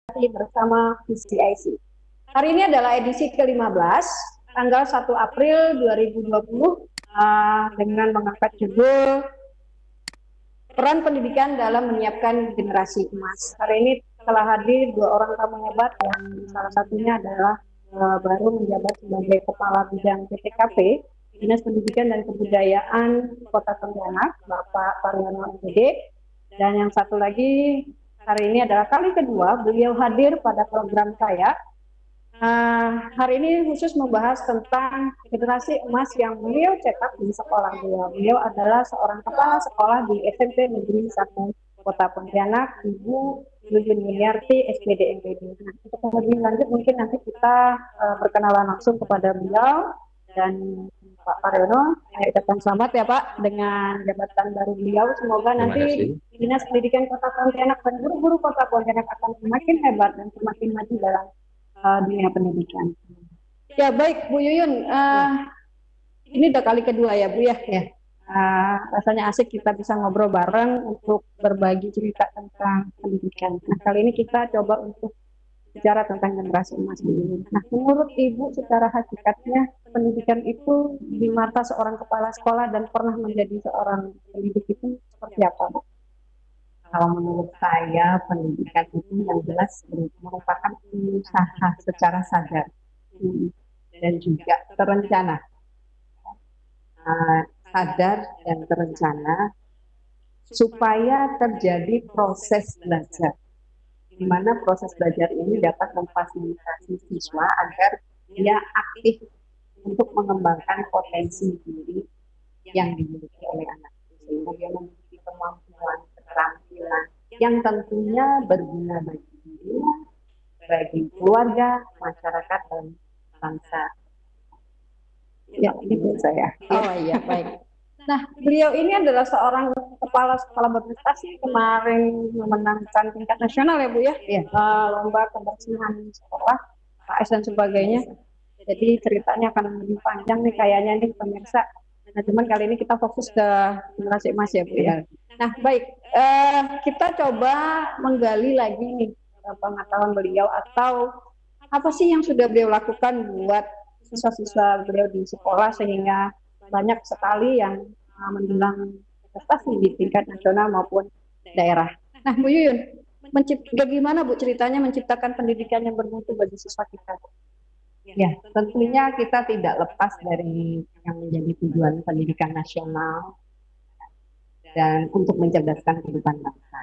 bersama PCIC. Hari ini adalah edisi ke-15, tanggal 1 April 2020, dengan mengangkat judul Peran Pendidikan dalam Menyiapkan Generasi Emas. Hari ini telah hadir dua orang tamu hebat, yang salah satunya adalah baru menjabat sebagai Kepala Bidang PTKP, Dinas Pendidikan dan Kebudayaan Kota Pontianak, Bapak Pariono MPD, dan yang satu lagi hari ini adalah kali kedua beliau hadir pada program saya. Hari ini khusus membahas tentang generasi emas yang beliau cetak di sekolah beliau. Beliau adalah seorang kepala sekolah di SMP Negeri 1 Kota Pontianak, Ibu Yuyun Yuniarti, SPD MPD. Nah, untuk lebih lanjut mungkin nanti kita berkenalan langsung kepada beliau dan Pak Pariono. Saya ucapkan selamat ya Pak dengan jabatan baru beliau. Semoga nanti Dinas Pendidikan Kota Pontianak dan guru-guru Kota Pontianak akan semakin hebat dan semakin maju dalam dunia pendidikan. Ya baik Bu Yuyun, ini udah kali kedua ya Bu ya. Rasanya asik kita bisa ngobrol bareng untuk berbagi cerita tentang pendidikan. Nah kali ini kita coba untuk bicara tentang generasi emas Bu Yuyun. Nah menurut Ibu secara hakikatnya pendidikan itu di mata seorang kepala sekolah dan pernah menjadi seorang pendidik itu seperti apa Bu? Kalau menurut saya pendidikan itu yang jelas merupakan usaha secara sadar dan juga terencana, sadar dan terencana supaya terjadi proses belajar, di mana proses belajar ini dapat memfasilitasi siswa agar dia aktif untuk mengembangkan potensi diri yang dimiliki oleh anak, sehingga dia memiliki kemampuan, keterampilan yang tentunya berguna bagi dirinya, bagi keluarga, masyarakat, dan bangsa. Ya, itu saya. Oh iya, baik. Nah, beliau ini adalah seorang kepala sekolah berprestasi, kemarin memenangkan tingkat nasional ya Bu ya, lomba kebersihan sekolah, KS dan sebagainya. Jadi ceritanya akan lebih panjang nih kayaknya nih pemirsa. Nah, cuman kali ini kita fokus ke generasi emas ya Bu ya. Nah, baik, kita coba menggali lagi nih pengetahuan beliau atau apa sih yang sudah beliau lakukan buat siswa-siswa beliau di sekolah sehingga banyak sekali yang mendulang prestasi di tingkat nasional maupun daerah. Nah, Bu Yuyun, bagaimana Bu ceritanya menciptakan pendidikan yang bermutu bagi siswa kita? Ya, tentunya kita tidak lepas dari yang menjadi tujuan pendidikan nasional dan untuk mencerdaskan kehidupan bangsa.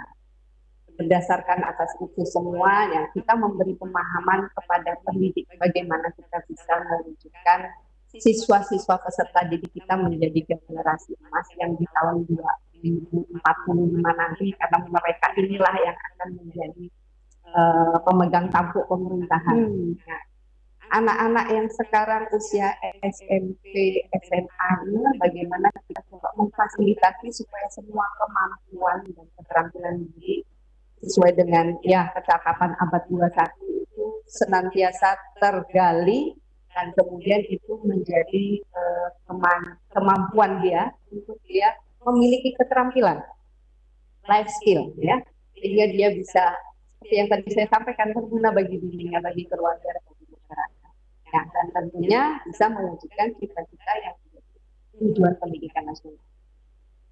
Berdasarkan atas itu semua, ya, kita memberi pemahaman kepada pendidik bagaimana kita bisa mewujudkan siswa-siswa peserta didik kita menjadi generasi emas yang di tahun 2045 nanti, karena mereka inilah yang akan menjadi pemegang tampuk pemerintahan. Nah, anak-anak yang sekarang usia SMP, SMA ini bagaimana kita coba memfasilitasi supaya semua kemampuan dan keterampilan diri sesuai dengan kecakapan abad 21 itu senantiasa tergali dan kemudian itu menjadi kemampuan dia untuk dia memiliki keterampilan, life skill ya, sehingga dia bisa seperti yang tadi saya sampaikan berguna bagi dirinya, bagi keluarga, bagi masyarakat. Ya, dan tentunya bisa mewujudkan cita-cita yang tujuan pendidikan nasional.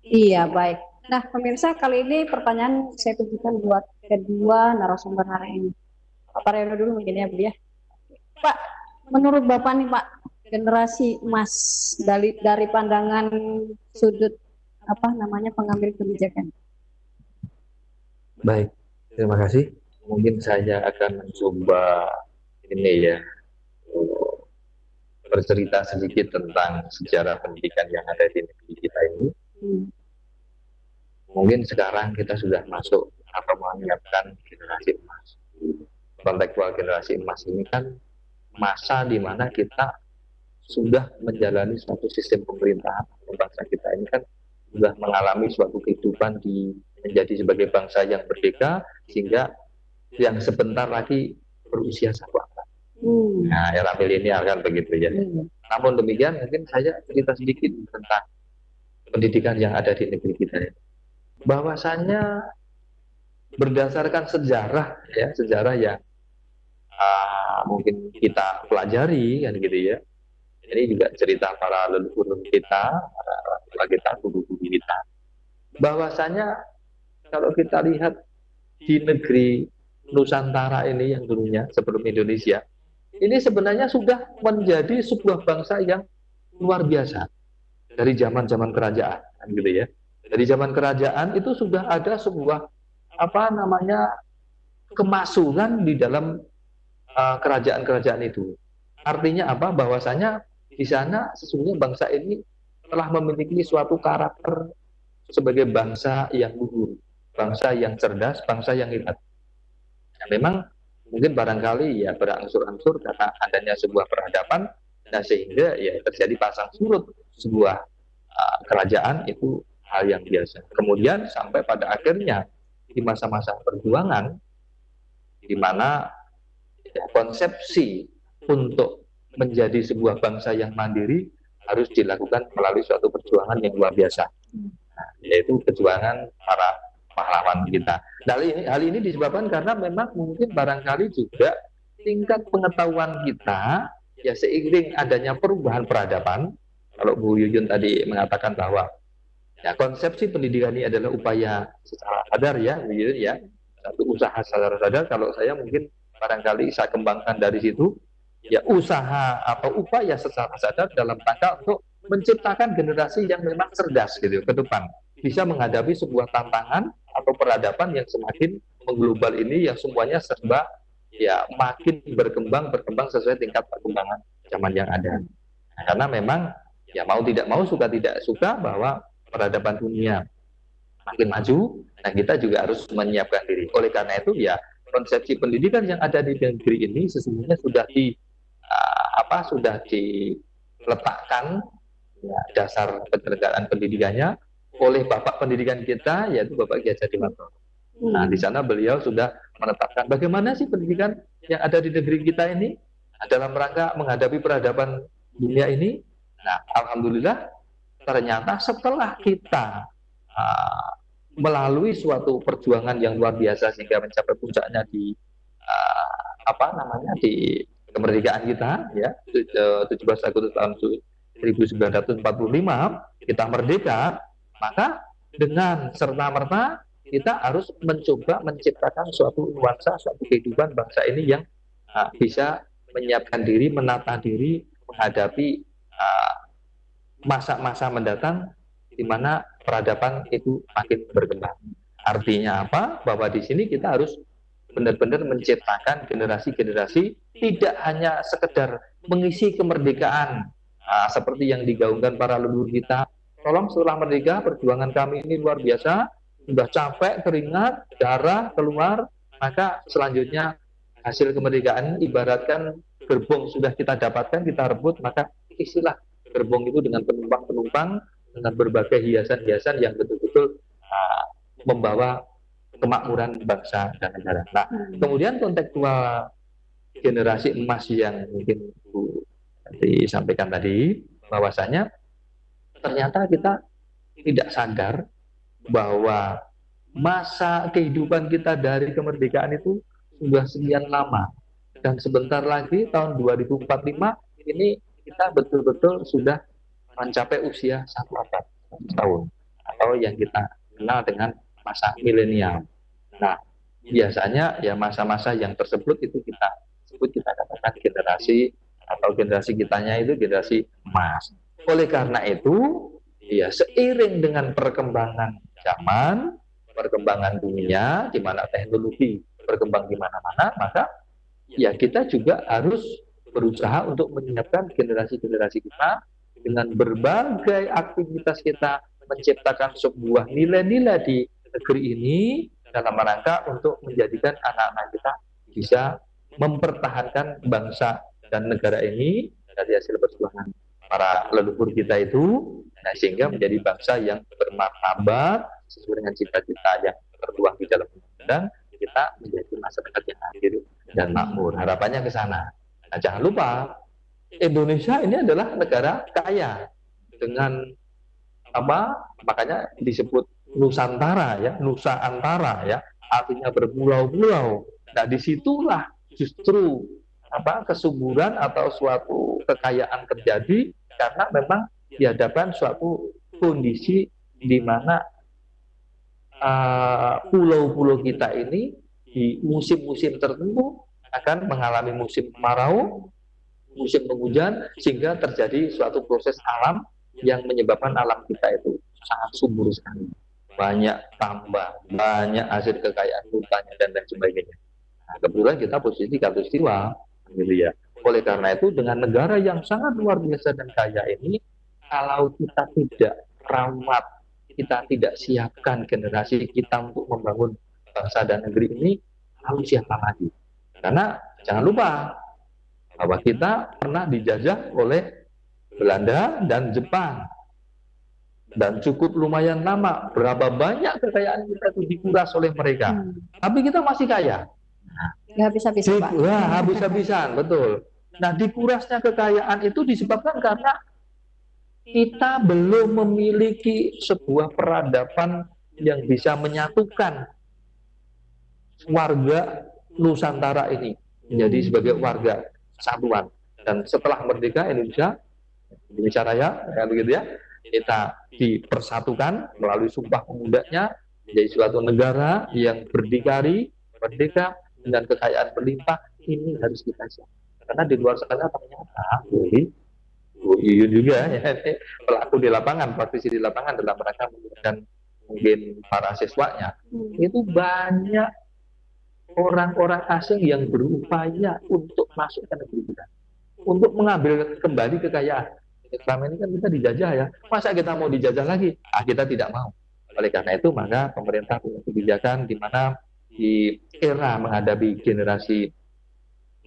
Iya, baik. Nah, pemirsa, kali ini pertanyaan saya tujukan buat kedua narasumber hari ini. Pak Pariono dulu mungkin ya, Bu ya. Pak, menurut Bapak nih Pak, generasi emas dari pandangan sudut pengambil kebijakan. Baik, terima kasih. Mungkin saya akan mencoba bercerita sedikit tentang sejarah pendidikan yang ada di negeri kita ini. Mungkin sekarang kita sudah masuk atau menyiapkan generasi emas. Kontekstual generasi emas ini kan masa di mana kita sudah menjalani suatu sistem pemerintahan. Bangsa kita ini kan sudah mengalami suatu kehidupan menjadi sebagai bangsa yang merdeka, sehingga yang sebentar lagi berusia satu abad. Nah, era milenial kan begitu ya. Namun demikian, mungkin saya cerita sedikit tentang pendidikan yang ada di negeri kita. Bahwasanya berdasarkan sejarah ya, sejarah yang mungkin kita pelajari kan gitu ya. Ini juga cerita para leluhur kita, para orang tua kita, guru-guru kita. Bahwasanya kalau kita lihat di negeri Nusantara ini yang dulunya sebelum Indonesia, ini sebenarnya sudah menjadi sebuah bangsa yang luar biasa dari zaman-zaman kerajaan, kan gitu ya. Dari zaman kerajaan itu sudah ada sebuah apa namanya kemasungan di dalam kerajaan-kerajaan itu. Artinya apa? Bahwasanya di sana sesungguhnya bangsa ini telah memiliki suatu karakter sebagai bangsa yang luhur, bangsa yang cerdas, bangsa yang hebat. Nah, memang mungkin barangkali ya berangsur-angsur karena adanya sebuah peradaban, nah sehingga ya terjadi pasang surut sebuah kerajaan itu hal yang biasa. Kemudian sampai pada akhirnya di masa-masa perjuangan, di mana ya, konsepsi untuk menjadi sebuah bangsa yang mandiri harus dilakukan melalui suatu perjuangan yang luar biasa, nah, yaitu perjuangan para pahlawan kita. Nah, hal ini disebabkan karena memang mungkin barangkali juga tingkat pengetahuan kita ya seiring adanya perubahan peradaban. Kalau Bu Yuyun tadi mengatakan bahwa ya konsepsi pendidikan ini adalah upaya secara sadar ya, Bu Yuyun ya, satu usaha secara sadar. Kalau saya mungkin barangkali saya kembangkan dari situ ya usaha atau upaya secara sadar dalam rangka untuk menciptakan generasi yang memang cerdas gitu ke depan, bisa menghadapi sebuah tantangan atau peradaban yang semakin mengglobal ini yang semuanya serba ya makin berkembang sesuai tingkat perkembangan zaman yang ada. Nah, karena memang ya mau tidak mau, suka tidak suka bahwa peradaban dunia makin maju, nah kita juga harus menyiapkan diri. Oleh karena itu ya konsepsi pendidikan yang ada di negeri ini sesungguhnya sudah diletakkan ya, dasar penyelenggaraan pendidikannya oleh Bapak Pendidikan kita, yaitu Bapak Kiai Haji Martono. Nah, di sana beliau sudah menetapkan bagaimana sih pendidikan yang ada di negeri kita ini dalam rangka menghadapi peradaban dunia ini. Nah, alhamdulillah ternyata setelah kita melalui suatu perjuangan yang luar biasa sehingga mencapai puncaknya di di kemerdekaan kita ya 17 Agustus tahun 1945 kita merdeka, maka dengan serta-merta kita harus mencoba menciptakan suatu nuansa, suatu kehidupan bangsa ini yang bisa menyiapkan diri, menata diri menghadapi masa-masa mendatang di mana peradaban itu makin berkembang. Artinya apa? Bahwa di sini kita harus benar-benar menciptakan generasi-generasi tidak hanya sekedar mengisi kemerdekaan seperti yang digaungkan para leluhur kita. Tolong setelah merdeka perjuangan kami ini luar biasa, sudah capek, keringat, darah keluar, maka selanjutnya hasil kemerdekaan ibaratkan gerbong sudah kita dapatkan, kita rebut, maka isilah gerbong itu dengan penumpang-penumpang, dengan berbagai hiasan-hiasan yang betul-betul membawa kemakmuran bangsa dan negara. Nah, kemudian kontekstual generasi emas yang mungkin Bu disampaikan tadi, bahwasanya ternyata kita tidak sadar bahwa masa kehidupan kita dari kemerdekaan itu sudah sekian lama, dan sebentar lagi tahun 2045 ini kita betul-betul sudah mencapai usia 1 abad tahun atau yang kita kenal dengan masa milenial. Nah, biasanya ya masa-masa yang tersebut itu kita katakan generasi atau generasi kitanya itu generasi emas. Oleh karena itu, ya seiring dengan perkembangan zaman, perkembangan dunia, di mana teknologi berkembang di mana-mana, maka ya kita juga harus berusaha untuk menyiapkan generasi-generasi kita dengan berbagai aktivitas kita menciptakan sebuah nilai-nilai di negeri ini dalam rangka untuk menjadikan anak-anak kita bisa mempertahankan bangsa dan negara ini dari hasil perjuangan para leluhur kita itu, nah, sehingga menjadi bangsa yang bermartabat sesuai dengan cita-cita yang tertuang di dalam undang-undang, kita menjadi masyarakat yang adil dan makmur. Harapannya ke sana. Nah, jangan lupa Indonesia ini adalah negara kaya dengan makanya disebut Nusantara ya, Nusa Antara ya, artinya berpulau-pulau. Nah, disitulah justru kesuburan atau suatu kekayaan terjadi karena memang dihadapkan suatu kondisi di mana pulau-pulau kita ini di musim-musim tertentu akan mengalami musim kemarau, musim penghujan, sehingga terjadi suatu proses alam yang menyebabkan alam kita itu sangat subur sekali. Banyak tambah, banyak hasil kekayaan hutannya dan lain sebagainya. Nah, kebetulan kita posisi Katulistiwa, gitu ya. Oleh karena itu, dengan negara yang sangat luar biasa dan kaya ini, kalau kita tidak rawat, kita tidak siapkan generasi kita untuk membangun bangsa dan negeri ini, lalu siapa lagi? Karena jangan lupa bahwa kita pernah dijajah oleh Belanda dan Jepang, dan cukup lumayan lama. Berapa banyak kekayaan kita itu dikuras oleh mereka, tapi kita masih kaya. Nggak habis-habisan, Pak. Wah, habis-habisan, betul. Nah, dikurasnya kekayaan itu disebabkan karena kita belum memiliki sebuah peradaban yang bisa menyatukan warga Nusantara ini menjadi sebagai warga kesatuan. Dan setelah merdeka Indonesia Raya, kayak begitu ya, kita dipersatukan melalui Sumpah Pemudanya menjadi suatu negara yang berdikari, merdeka, dengan kekayaan berlimpah. Ini harus kita siapkan. Karena di luar sana ternyata Bu Yuyun juga ya, pelaku di lapangan, praktisi di lapangan dalam rangka memberikan mungkin para siswanya, itu banyak orang-orang asing yang berupaya untuk masuk ke negeri kita, untuk mengambil kembali kekayaan. Selama ini kan kita dijajah ya, masa kita mau dijajah lagi? Kita tidak mau. Oleh karena itu, maka pemerintah punya kebijakan di mana di era menghadapi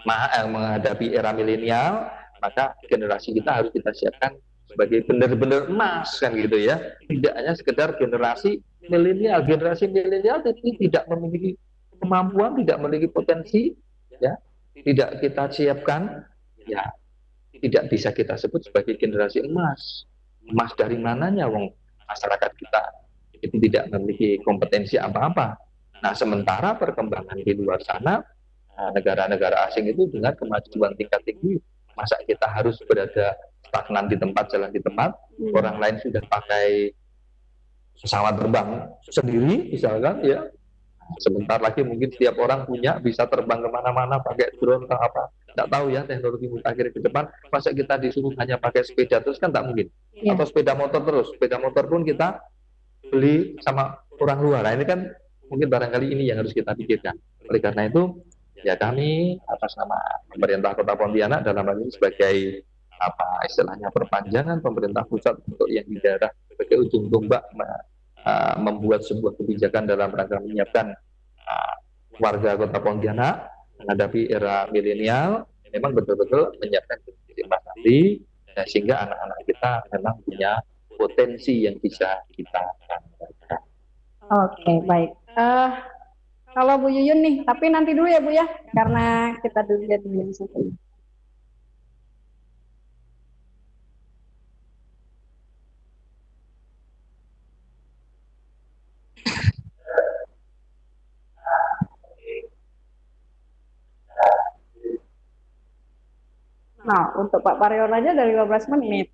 menghadapi era milenial, maka generasi kita harus kita siapkan sebagai benar-benar emas, kan gitu ya. Tidak hanya sekedar generasi milenial. Generasi milenial itu tidak memiliki kemampuan, tidak memiliki potensi, ya, tidak kita siapkan, ya, tidak bisa kita sebut sebagai generasi emas. Emas dari mananya, wong masyarakat kita itu tidak memiliki kompetensi apa-apa. Nah, sementara perkembangan di luar sana, negara-negara asing itu dengan kemajuan tingkat tinggi, masa kita harus berada stagnan di tempat, jalan di tempat, orang lain sudah pakai pesawat terbang sendiri, misalkan, ya. Sebentar lagi mungkin setiap orang punya, bisa terbang kemana-mana pakai drone atau apa, tidak tahu ya teknologi mutakhir ke depan. Masa kita disuruh hanya pakai sepeda terus, kan tak mungkin, atau sepeda motor terus. Sepeda motor pun kita beli sama orang luar. Nah, ini kan mungkin barangkali ini yang harus kita pikirkan. Oleh karena itu, ya kami atas nama pemerintah Kota Pontianak dalam hal ini sebagai istilahnya perpanjangan pemerintah pusat untuk yang di daerah sebagai ujung tombak membuat sebuah kebijakan dalam rangka menyiapkan warga Kota Pontianak menghadapi era milenial, memang betul-betul menyiapkan generasi emas nanti, sehingga anak-anak kita memang punya potensi yang bisa kita sampaikan. Oke, baik. Kalau Bu Yuyun nih, tapi nanti dulu ya Bu ya, karena kita dulu lihat dulu yang satu ini. Nah, untuk Pak Pariono aja dari 15 menit.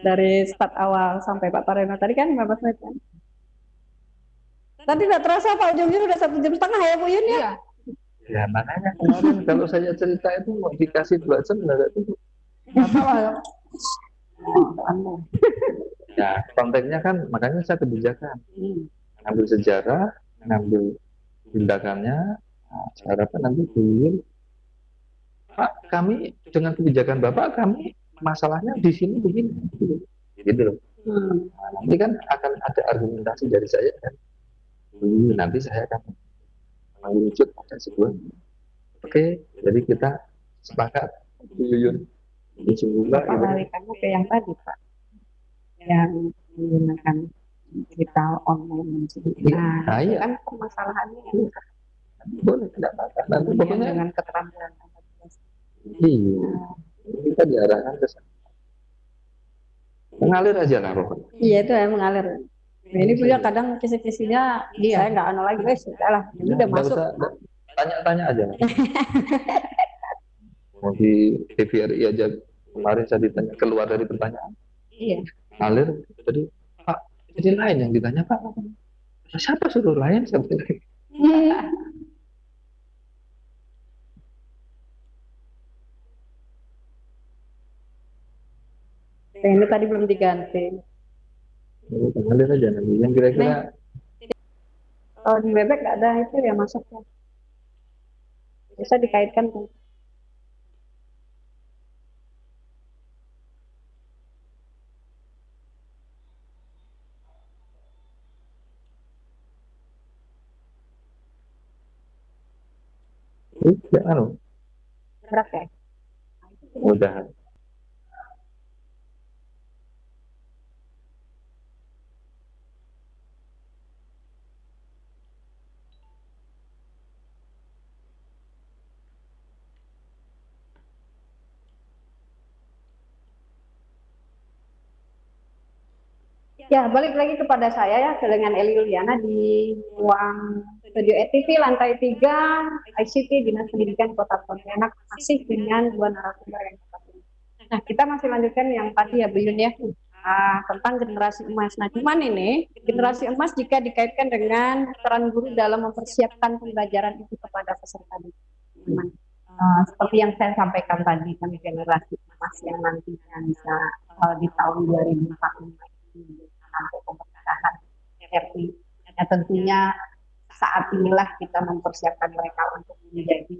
Dari start awal sampai Pak Pariono tadi kan 15 menit kan? Tadi nggak terasa Pak ujung-ujung udah 1,5 jam ya Bu Yun ya? Ya makanya kemarin kalau saya cerita itu mau dikasih 2 jam nggak cukup. Ya konteksnya kan makanya saya kebijakan, ngambil sejarah, ngambil tindakannya. Saya harapkan nanti Bu, Pak, kami dengan kebijakan Bapak, kami masalahnya di sini begini, gitu loh. Nah, nanti kan akan ada argumentasi dari saya kan. Nanti saya akan mengerucut pada sebuah. Oke, jadi kita sepakat, Bu Yuyun. Kembali kamu ke yang tadi Pak, yang menggunakan digital online. Nah, iya. Kan permasalahannya boleh, tidak apa-apa. Nanti pokoknya dengan keterampilan. Iya, kita diarahkan ke sana. Mengalir aja lah pokoknya. Iya, itu ya mengalir. Ini punya kadang kisi-kisinya saya nggak anu lagi, sudah lah, ini udah masuk. Tanya-tanya aja. Mau di TVRI aja kemarin saya ditanya, keluar dari pertanyaan. Iya. Ngalir tadi, Pak, jadi lain yang ditanya Pak. Siapa suruh lain? Ini tadi belum diganti. Ngalir aja nanti. Yang kira-kira kalau di bebek nggak ada itu ya masuknya. Bisa dikaitkan tuh. ya anu. Berat ya? Udah. Ya, balik lagi kepada saya ya, dengan Eli Yuliana di ruang studio ETV lantai 3 ICT Dinas Pendidikan Kota Pontianak, masih dengan dua narasumber yang tepat. Nah, kita masih lanjutkan yang tadi ya, Bu Yun ya, tentang generasi emas. Nah, cuman ini generasi emas jika dikaitkan dengan peran guru dalam mempersiapkan pembelajaran itu kepada peserta didik. Seperti yang saya sampaikan tadi, kan generasi emas yang nantinya bisa di tahun 2045 sampai pemerintahan RI. Ya, tentunya saat inilah kita mempersiapkan mereka untuk menjadi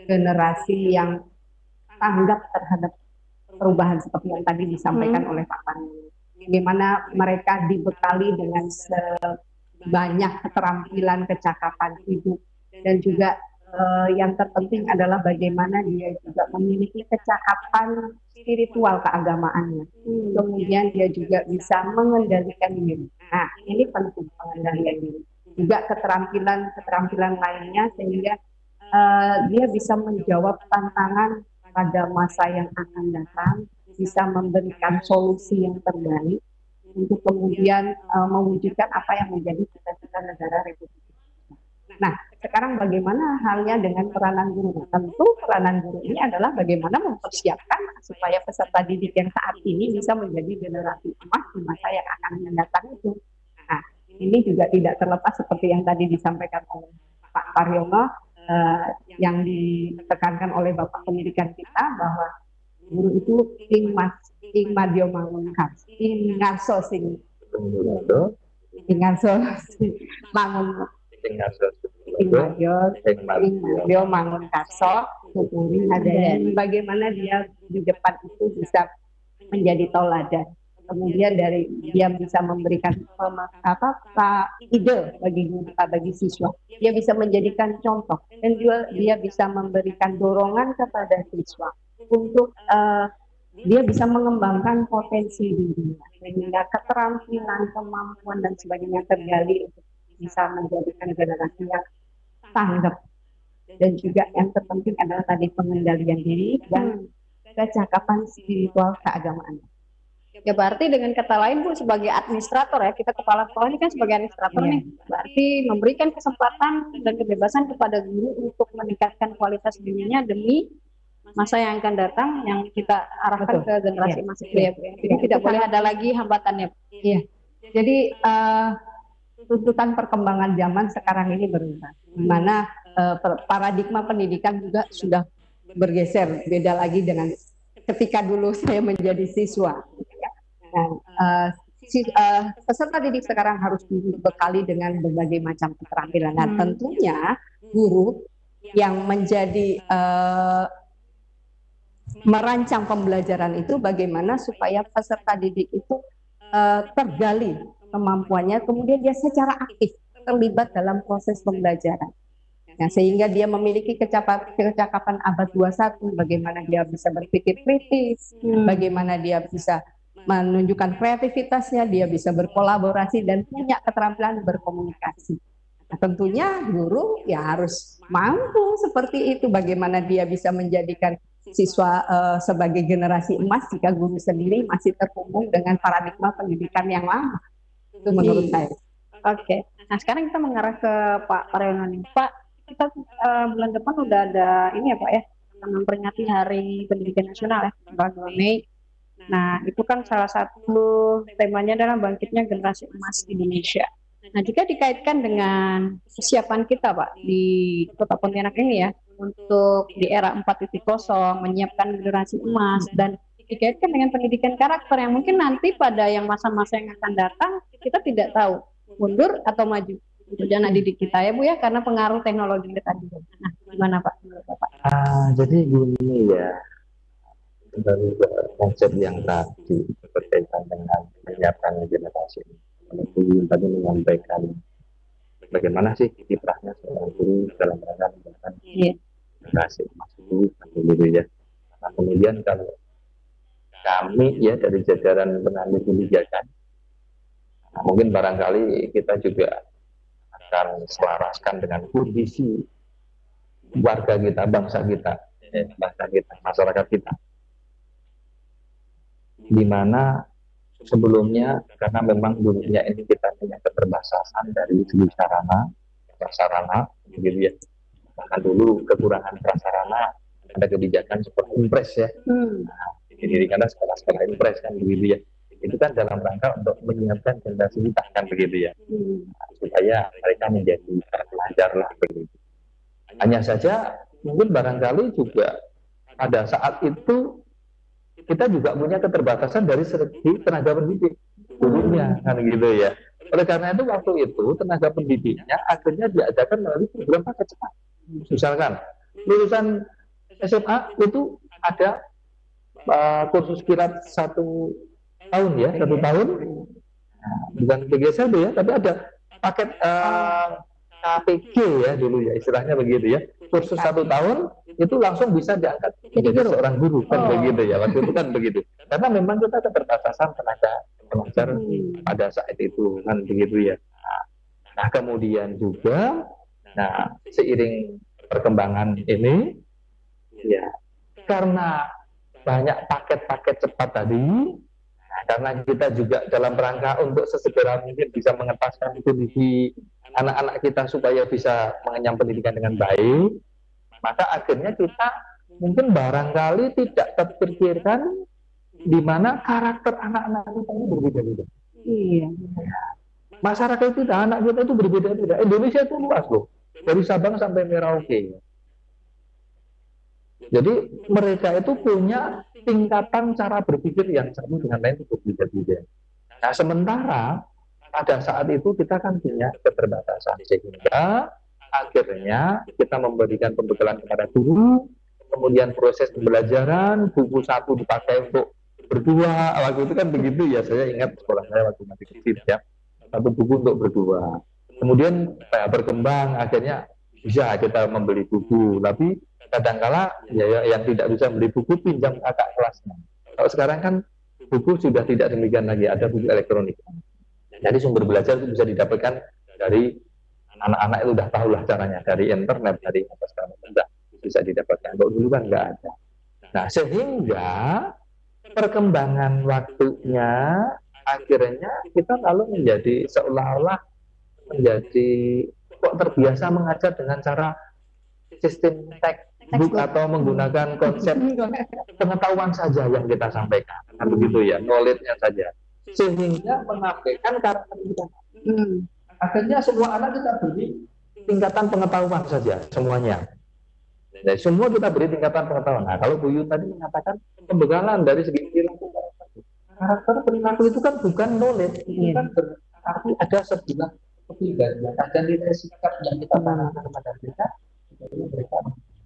generasi yang tanggap terhadap perubahan seperti yang tadi disampaikan oleh Pak Pani. Bagaimana mereka dibekali dengan sebanyak keterampilan, kecakapan hidup, dan juga yang terpenting adalah bagaimana dia juga memiliki kecakapan spiritual keagamaannya. Kemudian dia juga bisa mengendalikan diri. Nah, ini penting pengendalian diri. Juga keterampilan lainnya sehingga dia bisa menjawab tantangan pada masa yang akan datang, bisa memberikan solusi yang terbaik untuk kemudian mewujudkan apa yang menjadi cita-cita negara Republik. Nah, sekarang bagaimana halnya dengan peranan guru? Tentu peranan guru ini adalah bagaimana mempersiapkan supaya peserta didik yang saat ini bisa menjadi generasi emas di masa yang akan mendatang itu. Nah, ini juga tidak terlepas seperti yang tadi disampaikan oleh Pak Paryono, yang ditekankan oleh Bapak Pendidikan kita, bahwa guru itu ing madya mangun kas, ing ngarso sing mangun Ing mangun karso, bagaimana dia di depan itu bisa menjadi tauladan. Kemudian dari dia bisa memberikan ide bagi siswa. Dia bisa menjadikan contoh dan juga dia bisa memberikan dorongan kepada siswa untuk dia bisa mengembangkan potensi dirinya sehingga keterampilan, kemampuan dan sebagainya tergali untuk bisa menjadikan generasi yang tanggap. Dan juga yang terpenting adalah tadi pengendalian diri dan kecakapan spiritual keagamaan. Ya berarti dengan kata lain Bu, sebagai administrator ya, kita kepala sekolah ini kan sebagai administrator nih, berarti memberikan kesempatan dan kebebasan kepada guru untuk meningkatkan kualitas dirinya demi masa yang akan datang yang kita arahkan ke generasi emas itu ya Bu. Jadi tidak boleh ada lagi hambatannya. Iya. Jadi tuntutan perkembangan zaman sekarang ini berubah, di mana paradigma pendidikan juga sudah bergeser, beda lagi dengan ketika dulu saya menjadi siswa. Nah, peserta didik sekarang harus dibekali dengan berbagai macam keterampilan. Nah, tentunya guru yang menjadi merancang pembelajaran itu bagaimana supaya peserta didik itu tergali kemampuannya, kemudian dia secara aktif terlibat dalam proses pembelajaran. Nah, sehingga dia memiliki kecakapan abad 21, bagaimana dia bisa berpikir kritis, bagaimana dia bisa menunjukkan kreativitasnya, dia bisa berkolaborasi dan punya keterampilan berkomunikasi. Nah, tentunya guru ya harus mampu seperti itu, bagaimana dia bisa menjadikan siswa sebagai generasi emas jika guru sendiri masih terhubung dengan paradigma pendidikan yang lama. Itu menurut saya. Oke. Nah sekarang kita mengarah ke Pak Paryono nih. Pak, kita bulan depan udah ada ini ya Pak ya, memperingati Hari Pendidikan Nasional ya, tanggal 2 Mei. Nah itu kan salah satu temanya adalah bangkitnya generasi emas Indonesia. Nah jika dikaitkan dengan kesiapan kita Pak di Kota Pontianak ini ya, untuk di era 4.0 menyiapkan generasi emas dan dikaitkan dengan pendidikan karakter yang mungkin nanti pada yang masa-masa yang akan datang kita tidak tahu mundur atau maju untuk anak didik kita ya Bu ya, karena pengaruh teknologi kita juga. Nah gimana Pak menurut Bapak? Jadi gini ya, dari konsep yang tadi berkaitan dengan menyiapkan generasi, tadi menyampaikan bagaimana sih kiprahnya seorang guru dalam rangka menyiapkan generasi emas itu, gitu ya. Nah kemudian kalau kami ya dari jajaran pengambil kebijakan, nah, mungkin barangkali kita juga akan selaraskan dengan kondisi warga kita, bangsa kita, masyarakat kita, di mana sebelumnya karena memang dunia ini kita punya keterbatasan dari segi prasarana, gitu ya. Bahkan dulu kekurangan prasarana, ada kebijakan seperti impres ya. Jadi karena sekolah-sekolah impres kan begitu ya. Itu kan dalam rangka untuk menyiapkan generasi kita kan begitu ya. Supaya mereka menjadi pelajar lah begitu. Hanya saja mungkin barangkali juga pada saat itu kita juga punya keterbatasan dari segi tenaga pendidik dulunya kan gitu ya. Oleh karena itu waktu itu tenaga pendidiknya akhirnya diadakan melalui program paket cepat. Misalkan lulusan SMA itu ada kursus kirap 1 tahun ya, 1 tahun, bukan PGSLB ya, tapi ada paket KPG ya dulu ya, istilahnya begitu ya, kursus 1 tahun itu langsung bisa diangkat menjadi seorang guru kan begitu ya, waktu itu kan begitu, karena memang kita keterbatasan tenaga pengajar pada saat itu kan begitu ya. Nah kemudian juga, nah seiring perkembangan ini ya, karena banyak paket-paket cepat tadi, nah, karena kita juga dalam rangka untuk sesegera mungkin bisa mengetaskan kondisi anak-anak kita supaya bisa mengenyam pendidikan dengan baik, maka akhirnya kita mungkin barangkali tidak terpikirkan di mana karakter anak-anak kita ini berbeda-beda. Iya. Masyarakat kita, anak kita itu berbeda-beda. Indonesia itu luas loh, dari Sabang sampai Merauke. Jadi mereka itu punya tingkatan cara berpikir yang satu dengan lain itu berbeda-beda. Nah sementara pada saat itu kita kan punya keterbatasan, sehingga akhirnya kita memberikan pembekalan kepada guru, kemudian proses pembelajaran, buku satu dipakai untuk berdua, waktu itu kan begitu ya, saya ingat sekolah saya waktu masih kecil ya, 1 buku untuk berdua. Kemudian berkembang, akhirnya bisa kita membeli buku, tapi kadangkala ya yang tidak bisa beli buku pinjam kakak kelasnya. Kalau sekarang kan buku sudah tidak demikian lagi, ada buku elektronik. Jadi sumber belajar itu bisa didapatkan dari anak-anak itu udah tahu lah caranya, dari internet, dari apa sekarang sudah bisa didapatkan. Kalau dulu kan nggak ada. Nah sehingga perkembangan waktunya akhirnya kita lalu menjadi seolah-olah menjadi kok terbiasa mengajar dengan cara sistem textbook atau menggunakan konsep pengetahuan saja yang kita sampaikan, kan begitu ya, knowledge-nya saja, sehingga menafikan karakter kita. Akhirnya semua anak kita beri tingkatan pengetahuan saja semuanya. Jadi semua kita beri tingkatan pengetahuan. Nah kalau Bu Yun tadi mengatakan pembekalan dari segi perilaku karakter perilaku itu kan bukan knowledge, itu kan berarti ada sebuah kepribadian dan nilai sikap yang kita tanamkan kepada mereka, jadi mereka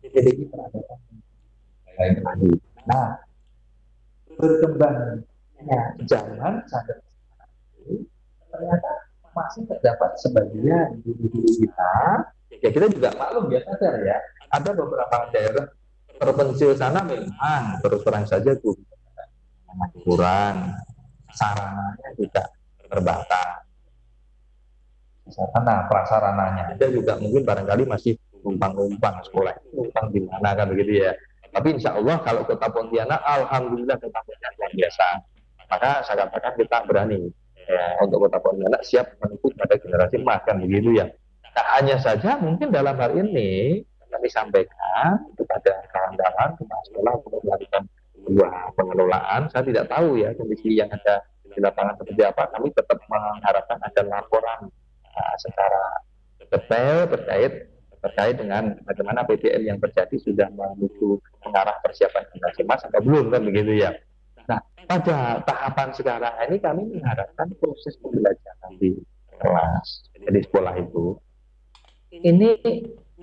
memiliki peradaban lain lagi. Nah, berkembangnya zaman sampai ini ternyata masih terdapat sebagian guru-guru kita, ya kita juga maklum ya, sadar ya, ada beberapa daerah terpencil sana memang terus terang saja guru kurang, sarananya juga terbatas. Nah, prasarananya ada juga mungkin barangkali masih numpang-numpang sekolah, numpang di mana kan begitu ya. Tapi insya Allah kalau Kota Pontianak, alhamdulillah Kota Pontianak luar biasa. Maka saya katakan kita berani ya, untuk Kota Pontianak siap menuju pada generasi emas kan begitu ya. Nah, hanya saja mungkin dalam hal ini kami sampaikan kepada kawan-kawan kepala sekolah untuk melakukan sebuah pengelolaan. Saya tidak tahu ya kondisi yang ada di lapangan seperti apa. Kami tetap mengharapkan ada laporan secara detail terkait dengan bagaimana PDN yang terjadi sudah menuju mengarah persiapan generasi emas atau belum kan begitu ya. Nah, pada tahapan sekarang ini kami mengharapkan proses pembelajaran di kelas, di sekolah itu ini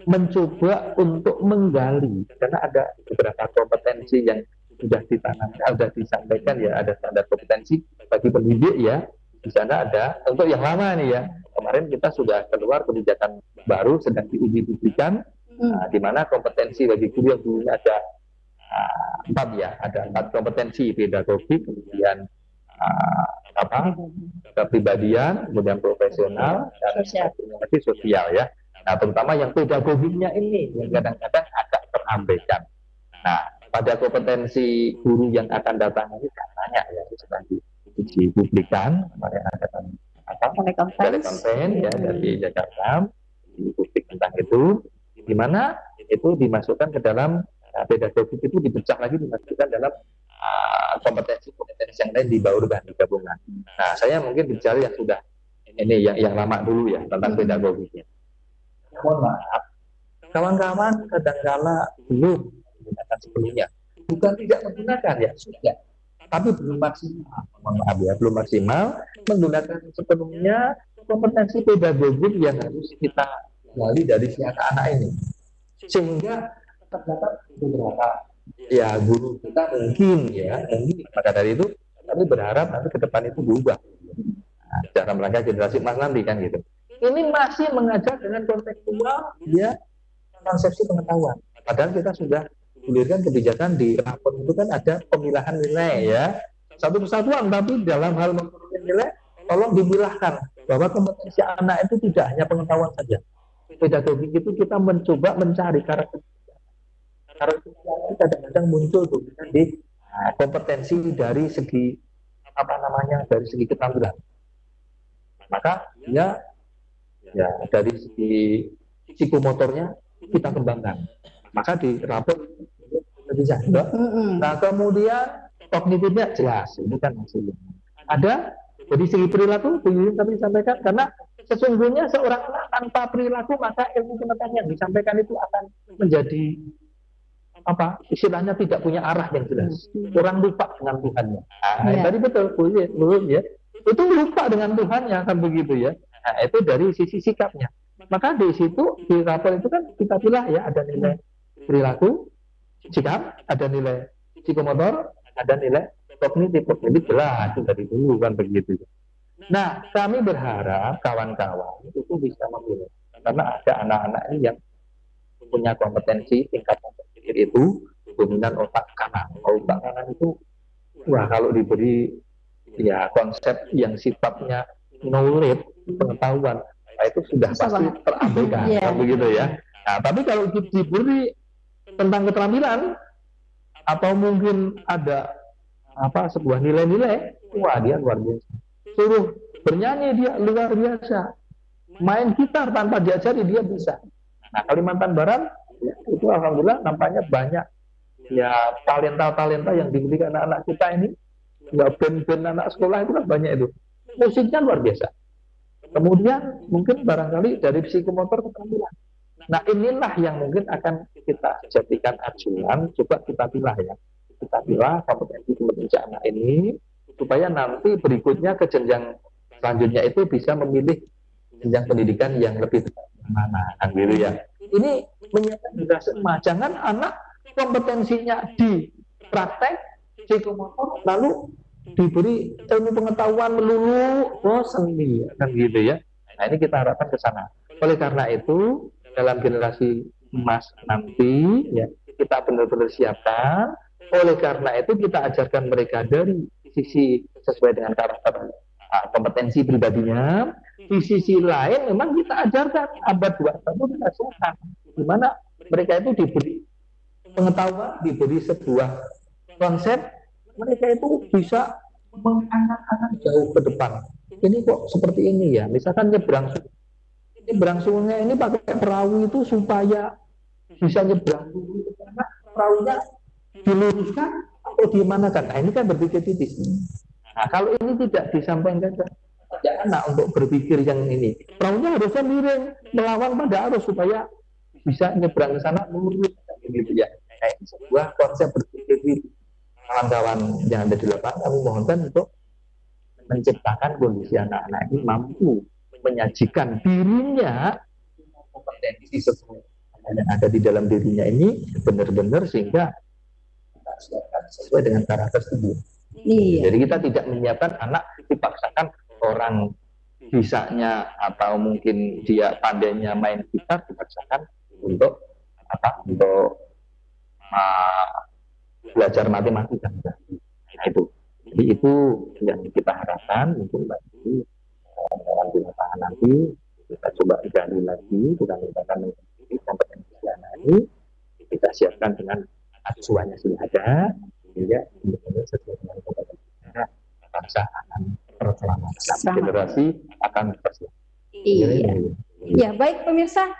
mencoba untuk menggali karena ada beberapa kompetensi yang sudah ditanamkan, sudah disampaikan ya, ada standar kompetensi bagi pendidik ya. Di sana ada untuk yang lama nih ya. Kemarin kita sudah keluar kebijakan baru sedang diuji publikan, di mana kompetensi bagi guru yang dulunya ada 4 ya, ada 4 kompetensi pedagogik, kemudian kepribadian, kemudian profesional, dan lagi sosial ya. Nah, terutama yang pedagogiknya ini yang kadang-kadang agak terabaikan. Nah, pada kompetensi guru yang akan datang ini katanya ya sudah dipublikan kemarin ada telekonferensi ya dari Jakarta dipublik tentang itu, di mana itu dimasukkan ke dalam pedagogik itu dipecah lagi dimasukkan dalam kompetensi yang lain dibaurkan digabungkan. Nah, saya mungkin bicara yang sudah ini yang lama dulu ya tentang pedagogiknya. Mohon maaf, kawan-kawan kadang-kala belum menggunakan sebelumnya. Bukan tidak menggunakan ya, sudah. Tapi belum maksimal. Mohon maaf ya, belum maksimal menggunakan sepenuhnya kompetensi pedagogik yang harus kita gali dari si anak-anak ini. Sehingga terdapat beberapa ya guru kita mungkin maka dari itu kami berharap nanti ke depan itu berubah. Nah, dalam rangka generasi emas nanti kan gitu. Ini masih mengajar dengan kontekstual ya konsepsi pengetahuan. Padahal kita sudah gulirkan kebijakan di rapor itu kan ada pemilahan nilai ya. Satu kesatuan, tapi dalam hal memperoleh nilai tolong dimilahkan bahwa kompetensi anak itu tidak hanya pengetahuan saja. Pedagogik itu kita mencoba mencari karakter kadang-kadang muncul tuh di kompetensi dari segi dari segi keterampilan. Maka ya dari segi psikomotornya kita kembangkan. Maka di rapor bisa. Nah, kemudian kognitifnya jelas, ini kan hasilnya. Ada dari segi perilaku, yang kami sampaikan, karena sesungguhnya seorang anak tanpa perilaku maka ilmu pengetahuan yang disampaikan itu akan menjadi istilahnya tidak punya arah yang jelas. Orang lupa dengan Tuhannya. Tadi betul, ya. Itu lupa dengan Tuhannya kan begitu ya. Nah, itu dari sisi sikapnya. Maka di situ di rapor itu kan kita pilih ya ada nilai perilaku, sikap, ada nilai psikomotor, ada nilai kognitif jelas itu dari dulu kan begitu. Nah, kami berharap kawan-kawan itu bisa memilih karena ada anak-anak yang punya kompetensi tingkatan terkecil itu dominan otak kanan. Otak kanan itu kalau diberi ya konsep yang sifatnya knowledge pengetahuan itu sudah pasti terabaikan kan begitu ya. Nah, tapi kalau diberi tentang keterampilan atau mungkin ada sebuah nilai-nilai, wah dia luar biasa. Suruh bernyanyi dia luar biasa. Main gitar tanpa diajari dia bisa. Nah, Kalimantan Barat ya, itu alhamdulillah nampaknya banyak ya talenta-talenta yang dimiliki anak-anak kita ini. Ya band-band anak sekolah itu kan banyak itu. Musiknya luar biasa. Kemudian mungkin barangkali dari psikomotor keterampilan. Nah, inilah yang mungkin akan kita jadikan acuan, coba kita pilih ya. Kita pilih kompetensi anak ini supaya nanti berikutnya ke jenjang selanjutnya itu bisa memilih jenjang pendidikan yang lebih mana kan gitu ya. Ini menyatakan generasi emas. Jangan anak kompetensinya di praktek psikomotor lalu diberi ilmu pengetahuan melulu bosan kan gitu ya. Nah, ini kita harapkan ke sana. Oleh karena itu dalam generasi emas nanti ya kita benar-benar siapkan. Oleh karena itu kita ajarkan mereka dari sisi sesuai dengan karakter kompetensi pribadinya. Di sisi lain memang kita ajarkan abad 21 kita siapkan di mana mereka itu diberi pengetahuan, diberi sebuah konsep, mereka itu bisa menganak-anak jauh ke depan. ini kok seperti ini ya. Misalkan nyebrang sungai ini pakai perahu itu supaya bisa nyebrang dulu, karena perahunya diluruskan atau gimana kan? Nah, ini kan berpikir titis. Nah, kalau ini tidak disampaikan ke anak untuk berpikir yang ini, perahunya harusnya miring melawan pada arus supaya bisa nyebrang ke sana lurus gitu ya. Kayak sebuah konsep berpikir titis. Kawan-kawan yang ada di lapangan, kami mohonkan untuk menciptakan kondisi anak-anak ini mampu menyajikan dirinya, kompetensi yang ada di dalam dirinya ini benar-benar sehingga sesuai dengan karakter tersebut. Jadi kita tidak menyiapkan anak dipaksakan orang bisanya atau mungkin dia pandainya main gitar dipaksakan untuk belajar matematika. Nah, itu. Jadi itu yang kita harapkan mungkin bagi dalam di lapangan nanti kita coba gali lagi, kita mintakan kompetensi anak ini kita siapkan dengan acuannya sudah ada, sehingga benar-benar sesuai dengan kompetensi kita, bangsa akan terselamatan, generasi akan terselamatan. Iya. Ya, baik pemirsa,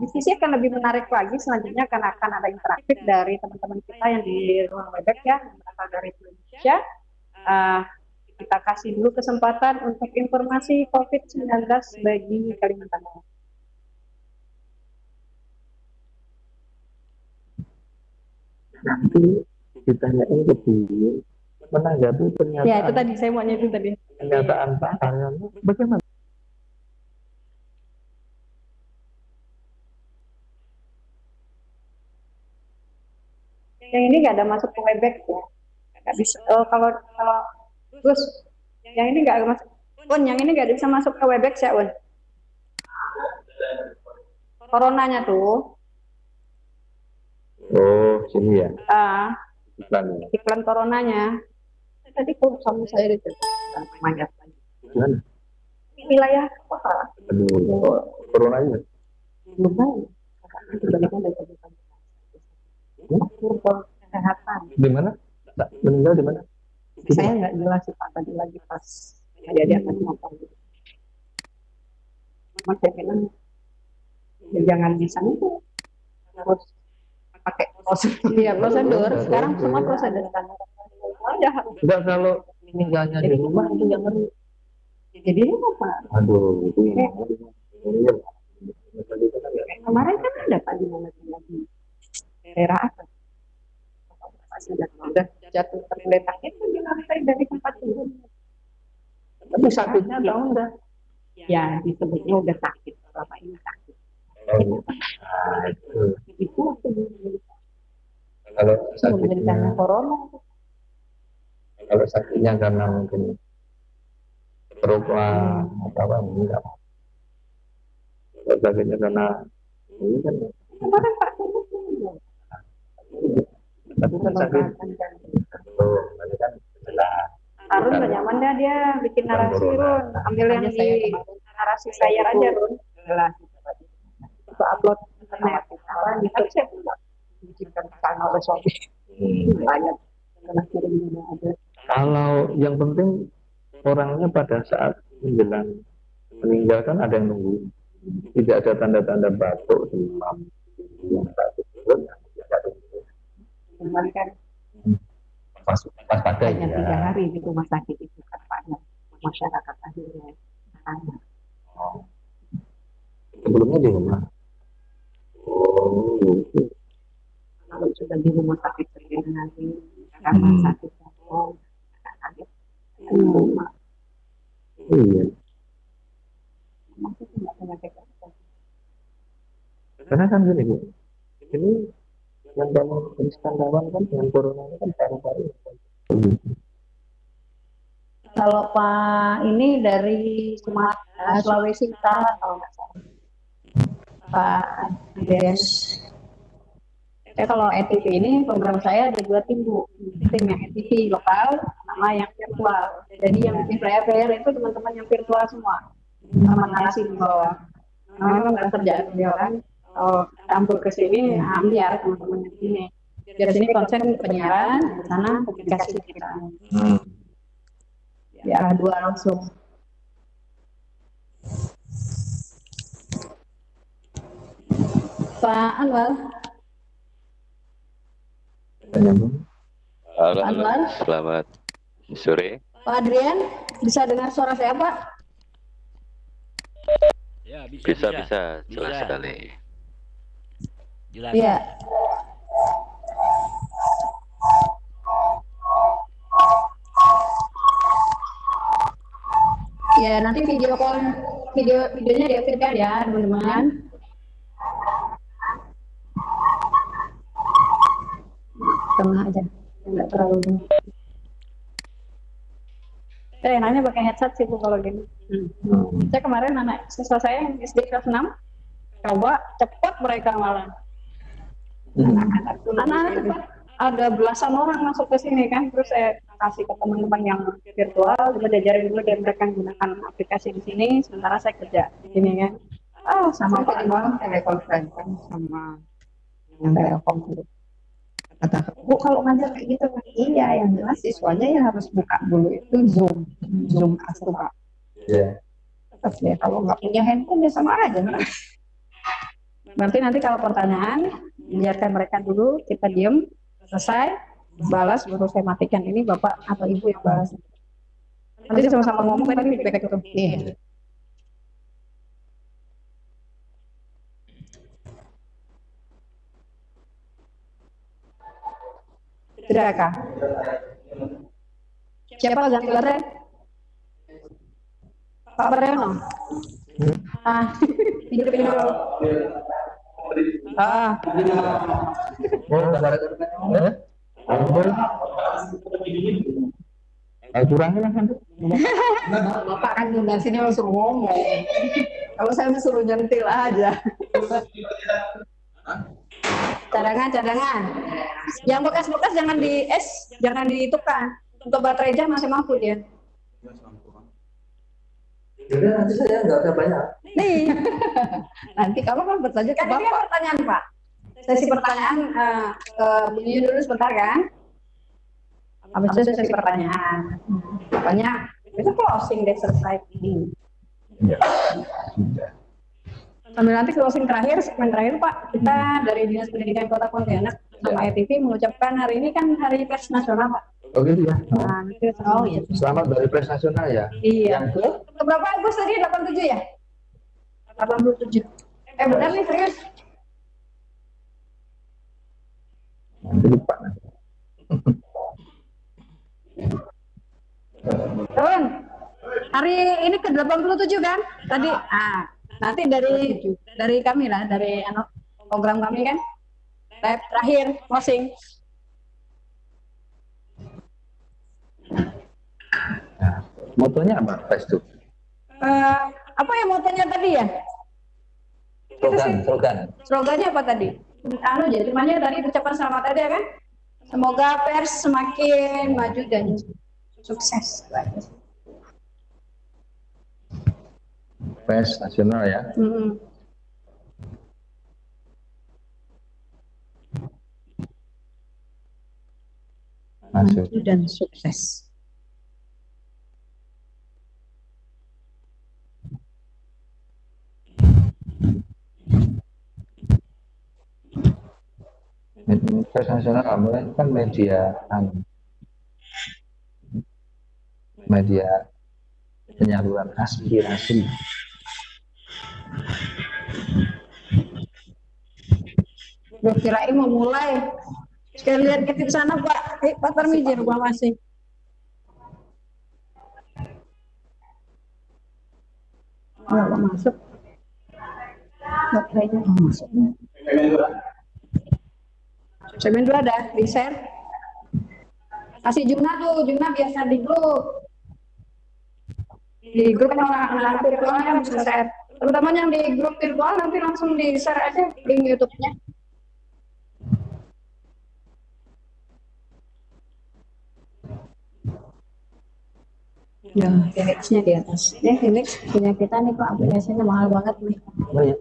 diskusi akan lebih menarik lagi selanjutnya karena akan ada interaktif dari teman-teman kita yang di ruang Webex ya, yang berasal dari Indonesia. Kita kasih dulu kesempatan untuk informasi COVID-19 bagi Kalimantan Barat. Nanti ditanyain ke dulu menanggapi pernyataan. Ya, itu tadi saya maunya itu tadi. Pernyataan Pak Haryono bagaimana? Yang ini nggak ada masuk ke Webex ya. Nggak bisa. Kalau Gus, yang ini nggak masuk. yang ini nggak bisa masuk ke Webex ya, Un. Coronanya tuh. Oh, sini ya. Iklan coronanya. Tadi kok sama saya itu. Mana? Wilayah kota. Aduh, coronanya. Lumayan. Kesehatan. Di mana? Meninggal di mana? Saya nggak jelas sih Pak, tadi lagi pas kejadian tadi nonton. Mas saya bilang jangan di sana itu harus pakai prosedur. Iya, prosedur. Sekarang semua prosedur. Enggak, kalau meninggalnya di rumah itu jangan. Jadi apa? Aduh, itu yang kemarin kan ada Pak di mana lagi daerah atas. Sudah jatuh tergeletaknya itu di lantai dari tempat turun. Tapi sakitnya tahu enggak? Ya, disebutnya udah sakit. Selama ini sakit. Nah, Itu kalau sakitnya corona. Kalau sakitnya karena mungkin stroke lah atau apa enggak. Kalau sakitnya karena ini kan Kemarin Pak tapi kan sakit. Oh, nanti kan jelas. Arun gak nyaman dah dia bikin narasi Run. Ambil yang di narasi saya aja Run. Jelas. Itu upload internet. Tapi saya tidak bikinkan channel suami. Banyak. Kalau yang penting orangnya pada saat menjelang meninggal kan ada yang nunggu. Tidak ada tanda-tanda batuk, demam, yang batuk turun, cuman kan pas pada hanya 3 hari di rumah sakit itu kan Pak, masyarakat akhirnya tanya. Sebelumnya di rumah. Oh, kalau sudah di rumah sakit terjadi nanti karena sakit jantung, sakit rumah. Iya. Maksudnya nggak penyakit apa? Karena kan gini Bu, ini yang kamu riskan lawan kan dengan corona ini kan paru-paru. Kalau Pak ini dari Sumatera, Sulawesi Utara kalau nggak salah. Pak Andreas. Kalau ETV ini program saya ada 2 tim Bu. Tim yang ETV lokal sama yang virtual. Jadi yang bikin player itu teman-teman yang virtual semua. Sama narasi di bawah. Memang nggak kerjaan beliau kan. Kalau campur ke sini, biar teman-teman di sini. Biar sini konsen penyiaran, di sana publikasi kita. di arah 2 langsung. Pak Anwar. Halo, Anwar. Selamat sore. Pak Adrian, bisa dengar suara saya, Pak? Ya, Bisa, jelas sekali. Jelas. Iya. Ya, nanti videonya diaktifkan ya, teman-teman. Tengah aja, nggak terlalu. Saya nanya pakai headset sih Bu kalau gini. Saya kemarin anak siswa saya yang SD kelas 6 coba cepat mereka malah. Anak-anak cepat, ada belasan orang masuk ke sini kan, terus saya kasih ke teman-teman yang virtual, coba diajarin dulu dan mereka gunakan aplikasi di sini, sementara saya kerja di sini kan. Sama Pak malam telekonferensi sama yang Telkom dulu. Kata Bu kalau ngajar kayak gitu kan, iya yang jelas siswanya yang harus buka dulu itu Zoom Astu Pak. Iya. Terus ya kalau nggak punya handphone ya sama aja. Berarti nanti kalau pertanyaan, biarkan mereka dulu, kita diem, selesai, balas, baru saya matikan. Ini Bapak atau Ibu yang balas. Nanti sama-sama ngomong, tadi feedback itu. Iya. Tidak, Kak? Siapa ganti baterai? Pak Baryono? Hidup ini dulu. Kurangin lah kan. Bapak kan di sini langsung ngomong. Kalau saya suruh nyentil aja. Cadangan. Yang bekas-bekas jangan ditukar. Untuk baterai jam masih mampu dia. Jadi nanti saya nggak usah banyak. Nih, Nanti kalau kan bertanya ke kan ini Bapak. pertanyaan Pak. Sesi pertanyaan ke Bu Yuyun dulu sebentar kan. Habis itu sesi pertanyaan. Pokoknya itu closing deh selesai. Ya, sudah. Sambil nanti closing terakhir, segmen terakhir Pak, kita dari Dinas Pendidikan Kota Pontianak sama ITV mengucapkan hari ini kan Hari Pers Nasional Pak. Oh gitu ya. Nah, itu iya. Selamat dari Pers Nasional ya. Iya. Yang ke Berapa Agus tadi? 87 ya? 87. Benar nih serius. nanti lupa. Turun. Hari ini ke 87 kan? Tadi nanti dari kami lah, dari program kami kan. Terakhir closing. Nah, motonya apa Pes tuh? Apa ya motonya tadi ya? Slogannya apa tadi? Cuman tadi ucapan selamat aja kan? Semoga pers semakin maju dan sukses. Pers Nasional ya. Maju dan sukses. Pers Nasional itu kan media penyaluran aspirasi. Gue kirain mau mulai. Sekalian ketip sana Pak. Pak Tarmizi rumah masih. Nggak masuk. Baterainya masuk. Segmen 2 ada di share. Kasih Juna biasa di grup. Di grup anak-anak virtual kan bisa share. Terutama yang di grup virtual nanti langsung di share aja link YouTube-nya. Ya, Helix-nya di atas. Helix punya kita nih Pak, aplikasinya mahal banget nih. Oh, ya.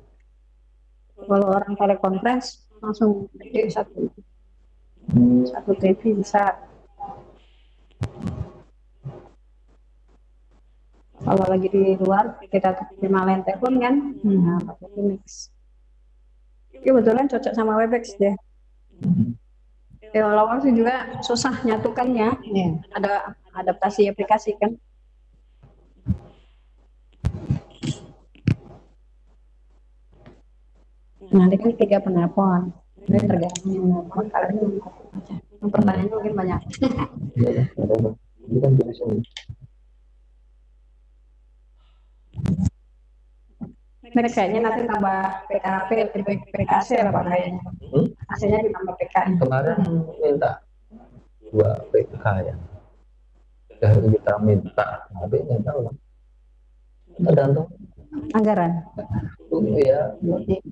Kalau orang telekonferensi langsung gede satu TV bisa. Kalau lagi di luar kita terima line telepon kan, nah pakai Phoenix. Kebetulan cocok sama Webex deh. Ya walaupun sih juga susah nyatukannya, ada adaptasi aplikasi kan. Nanti kan 3 penelpon, ini tergantung kalian aja. Pertanyaan mungkin banyak. Iya, ini kan bisa nih. Ini kayaknya nanti tambah PKP, PKC apa kayaknya. AC-nya ditambah PKN. Kemarin minta 2 PK ya. Dan kita minta, tapi nggak tahu lah. Tergantung Anggaran. ya.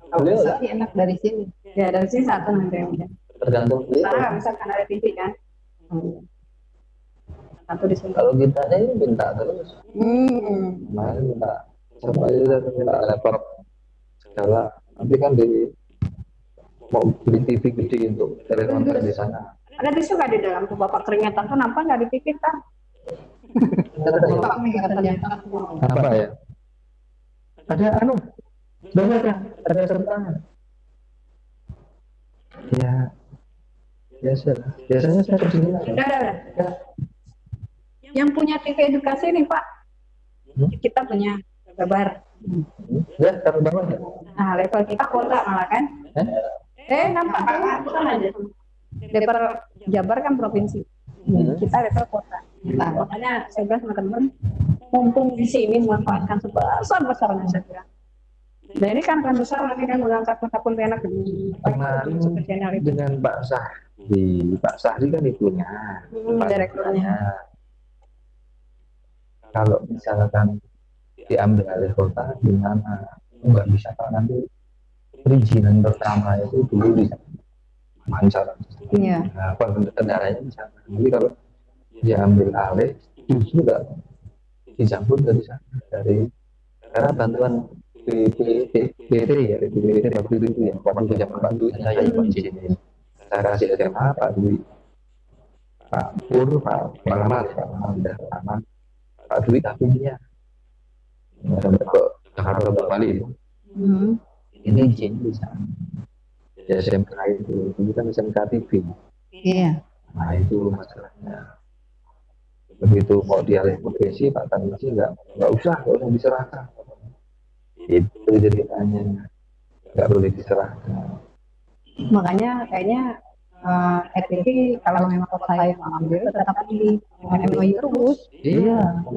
Kalau bisa sih enak dari sini. Ya dari sini satu nanti udah. Tergantung Karena misalkan ada TV kan. Satu di sini. kalau kita ini minta terus. Kemarin minta siapa aja minta laptop segala. Nanti kan di mau beli TV gede untuk telekonfer di sana. Ada tisu nggak di dalam tuh bapak keringetan tuh nampak nggak di TV kan? Apa ya? Ada banyak ya, ada sarung tangan. Ya, biasanya saya kesini lah. Udah. Yang punya TV edukasi nih Pak, kita punya kabar. Ya, taruh bawah ya. Nah level kita kota malah kan? Nampak kan? Bukan aja. Level Jabar kan provinsi, kita level kota. Nah, makanya saya bilang sama teman, mumpung di sini memanfaatkan sebesar-besarnya saya bilang. Dan ini kan besar nanti kan mengangkat kota Pontianak Kemarin dengan Pak Sahri kan ibunya, direkturnya. Kalau misalkan diambil alih kota, gimana? Nggak bisa kan nanti perizinan pertama itu dulu bisa lancar. Iya. Nah, kendalanya bisa. Jadi kalau diambil alih, justru nggak dicabut dari sana, karena bantuan BPT ya, BPT waktu itu ya, waktu zaman Pak Dwi saya ikut di sini. Saya kasih SMA Pak Dwi, Pak Pur, Pak Malamal udah lama. Pak Dwi tapi dia sampai ke Jakarta Bali. Ini izin bisa. Ya SMK itu kan SMK TV. Iya. Nah itu masalahnya. Begitu mau dialih profesi Pak Tanisi nggak usah diserahkan. Itu jadi tanya nggak boleh diserahkan. Makanya kayaknya RTP kalau memang kota yang mengambil tetap di MOU terus. Iya.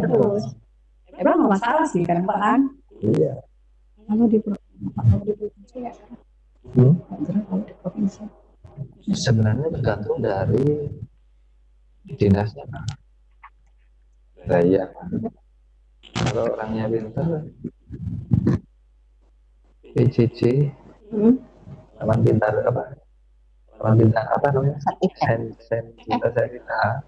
Terus. Emang nggak masalah sih kan? Iya. Kalau di provinsi ya. Di provinsi. Sebenarnya tergantung dari dinasnya. Nah, iya. Kalau orangnya pintar, PJJ, Taman Pintar apa namanya? Kita Sertifikat,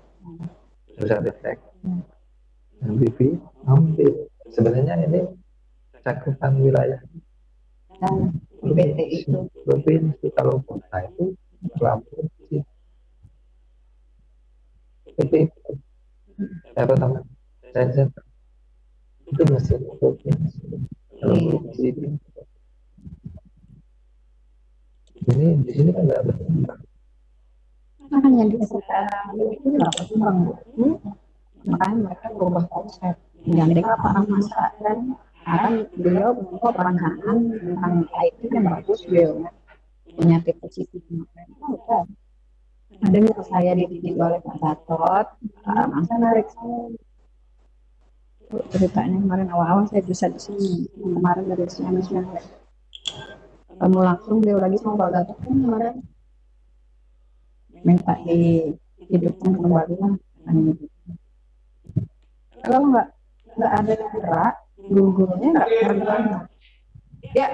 MPV, ambil. Sebenarnya ini cakupan wilayah. BPT itu. Provinsi kalau kota itu Lampung sih. Itu apa namanya? Saya itu masih provinsi. Kalau provinsi ini di sini kan nggak berkembang. Makanya di sekitar itu nggak berkembang. Makanya mereka berubah konsep. Gandeng apa masa kan? Kan beliau membawa perancangan tentang IT yang bagus beliau punya tipe CCTV. Ada yang saya dididik oleh Pak Gatot, masa narik saya. Ceritanya kemarin awal-awal saya bisa di sini, kemarin dari sini kamu langsung beliau lagi sama Pak Gatot kan kemarin minta dihidupkan kembali lah. Kalau nggak ada yang gerak, guru-gurunya nggak keren. Ya.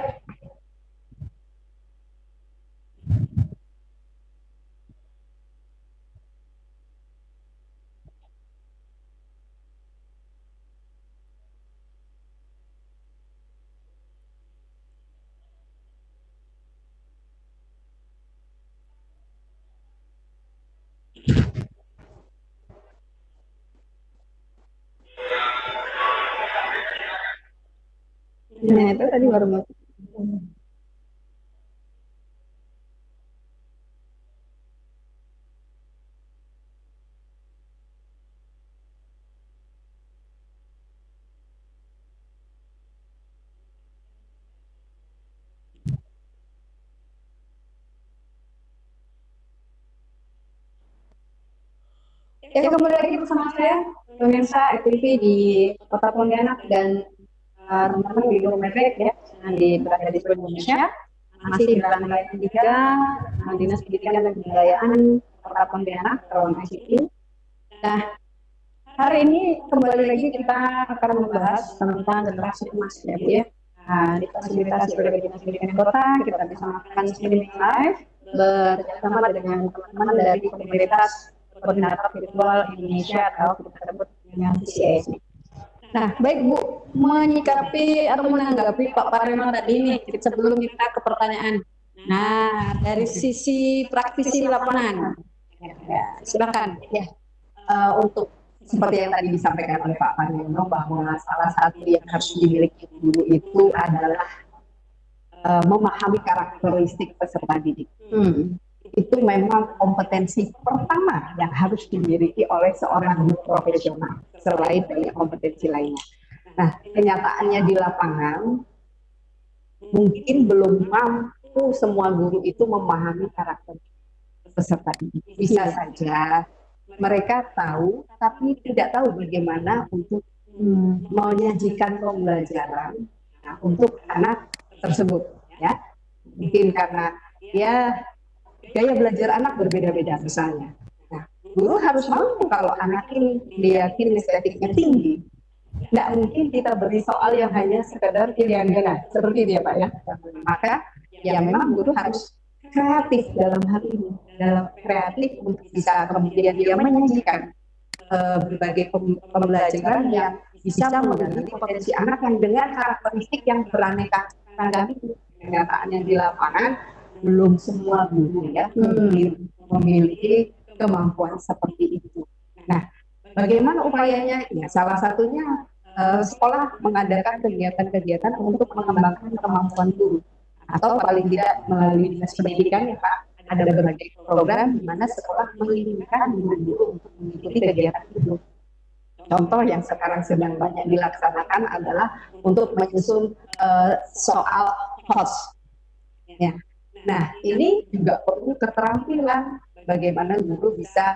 Nah, itu tadi baru mau. Ya, kembali lagi bersama saya, pemirsa FTV di Kota Pontianak dan teman-teman di Domestik ya, yang berada di seluruh Indonesia. Masih di lantai 3, Dinas Pendidikan dan Kebudayaan Kota Pontianak, Kawan ICT. Nah, hari ini kembali lagi kita akan membahas tentang generasi emas ya, Bu ya. Nah, difasilitasi oleh Dinas Pendidikan Kota, kita bisa melakukan streaming live bersama dengan teman-teman dari komunitas Koordinator Virtual Indonesia atau kita sebut dengan CCIC. Nah, baik Bu, menyikapi atau menanggapi Pak Pareno tadi nih, sebelum kita ke pertanyaan. Nah, dari sisi praktisi lapangan, ya, silakan ya. Untuk seperti yang tadi disampaikan oleh Pak Pareno bahwa salah satu yang harus dimiliki guru itu adalah memahami karakteristik peserta didik. Itu memang kompetensi pertama yang harus dimiliki oleh seorang guru profesional selain dari kompetensi lainnya. Nah, kenyataannya di lapangan mungkin belum mampu semua guru itu memahami karakter peserta didik. Bisa saja mereka tahu tapi tidak tahu bagaimana untuk menyajikan pembelajaran untuk anak tersebut ya. Mungkin karena ya gaya belajar anak berbeda-beda misalnya. Nah, guru harus mampu kalau anak ini dia kinestetiknya tinggi. Nggak mungkin kita beri soal yang hanya sekedar pilihan ganda, seperti dia Pak ya. Maka ya memang guru harus kreatif dalam hal ini, dalam kreatif untuk bisa kemudian dia menyajikan berbagai pembelajaran yang bisa mengganti potensi anak yang dengan karakteristik yang beraneka ragam itu. Kenyataannya di lapangan belum semua guru ya memiliki kemampuan seperti itu. Nah, bagaimana upayanya? Ya, salah satunya sekolah mengadakan kegiatan-kegiatan untuk mengembangkan kemampuan guru, atau paling tidak melalui dinas pendidikan ya Pak, ada berbagai program di mana sekolah menginginkan guru-guru untuk mengikuti kegiatan itu. Contoh yang sekarang sedang banyak dilaksanakan adalah untuk menyusun soal host. Ya. Nah, ini juga perlu keterampilan bagaimana guru bisa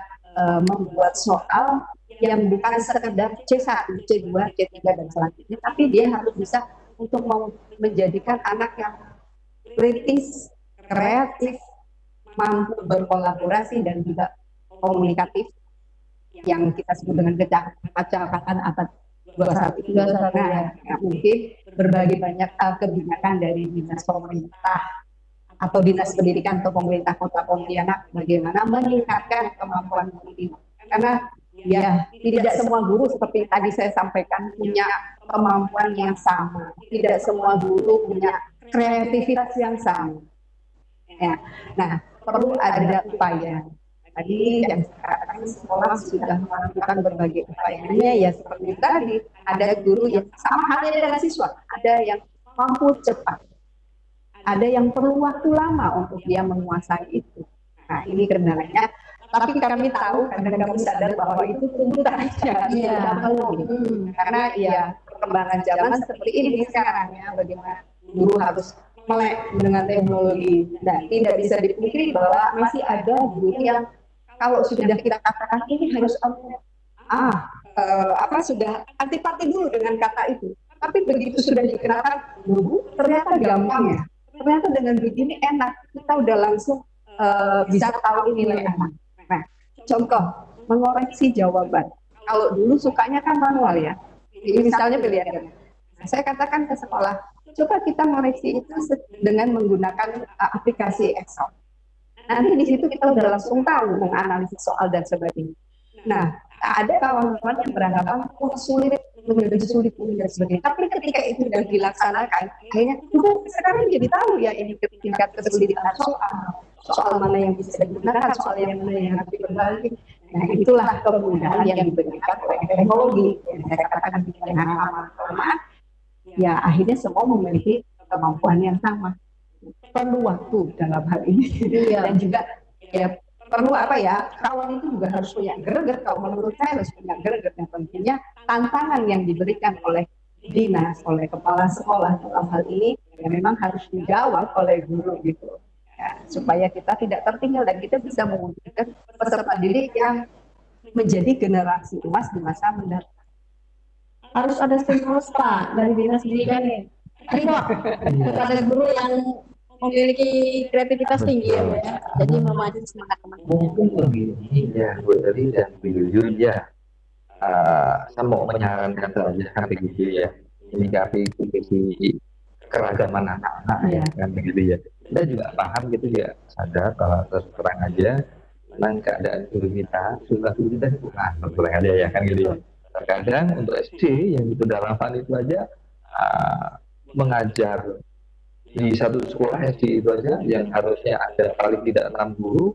membuat soal yang bukan sekedar C1, C2, C3 dan selanjutnya, tapi dia harus bisa untuk menjadikan anak yang kritis, kreatif, mampu berkolaborasi dan juga komunikatif yang kita sebut dengan kecakapan abad 21. Nah, ya, mungkin berbagai banyak kebijakan dari dinas pemerintah atau dinas pendidikan atau pemerintah Kota Pontianak bagaimana meningkatkan kemampuan guru ini. Karena ya tidak semua guru seperti tadi saya sampaikan punya kemampuan yang sama. Tidak semua guru punya kreativitas yang sama. Ya. Nah, perlu ada upaya. Tadi yang sekarang sekolah sudah melakukan berbagai upayanya ya seperti tadi. Ada guru yang sama halnya dengan siswa, ada yang mampu cepat. Ada yang perlu waktu lama untuk dia menguasai itu. Nah, ini kendalanya. Tapi kami tahu, karena kami sadar bahwa itu tuntutan aja. Karena ya perkembangan zaman seperti ini sekarang ya, bagaimana guru harus melek dengan teknologi. Dan tidak bisa dipungkiri bahwa masih ada guru yang kalau sudah kita katakan ini harus sudah antipati dulu dengan kata itu. Tapi begitu sudah dikenalkan guru, ternyata gampang ya. Ternyata dengan begini enak, kita udah langsung bisa tahu nilai anak. Nah, contoh, mengoreksi jawaban. Kalau dulu sukanya kan manual ya. Jadi misalnya pilihan ganda. Nah, saya katakan ke sekolah, coba kita mengoreksi itu dengan menggunakan aplikasi Excel. Nanti di situ kita udah langsung tahu menganalisis soal dan sebagainya. Nah, ada kawan-kawan yang beranggapan sulit dan sebagainya. Tapi ketika itu sudah dilaksanakan, akhirnya sekarang jadi tahu ya ini tingkat kesulitan soal mana yang bisa digunakan, soal yang mana yang harus diperbaiki. Nah, itulah kemudahan yang diberikan oleh teknologi. Yang saya katakan dengan kelamaan ya akhirnya semua memiliki kemampuan yang sama. Perlu waktu dalam hal ini dan juga ya perlu apa ya, kawan itu juga harus punya greget. Kalau menurut saya harus punya greget, dan tentunya tantangan yang diberikan oleh dinas, oleh kepala sekolah dalam hal ini ya memang harus dijawab oleh guru gitu ya, supaya kita tidak tertinggal dan kita bisa mewujudkan peserta didik yang menjadi generasi emas di masa mendatang. Harus ada stimulus Pak dari dinas pendidikan ini. Kepada guru yang memiliki kreativitas tinggi ya, ya. Jadi memacu semangat teman-teman. Mungkin begini ya Bu Eli dan Bu Yuyun ya, saya mau menyarankan saja begitu ya, menyikapi kondisi keragaman anak-anak ya kan begitu ya. Kita juga paham gitu ya, sadar kalau terus terang aja memang keadaan guru kita, jumlah guru kita itu terang aja ya kan gitu ya. Terkadang untuk SD yang itu dalaman itu aja mengajar di satu sekolah SD itu aja yang harusnya ada paling tidak 6 guru,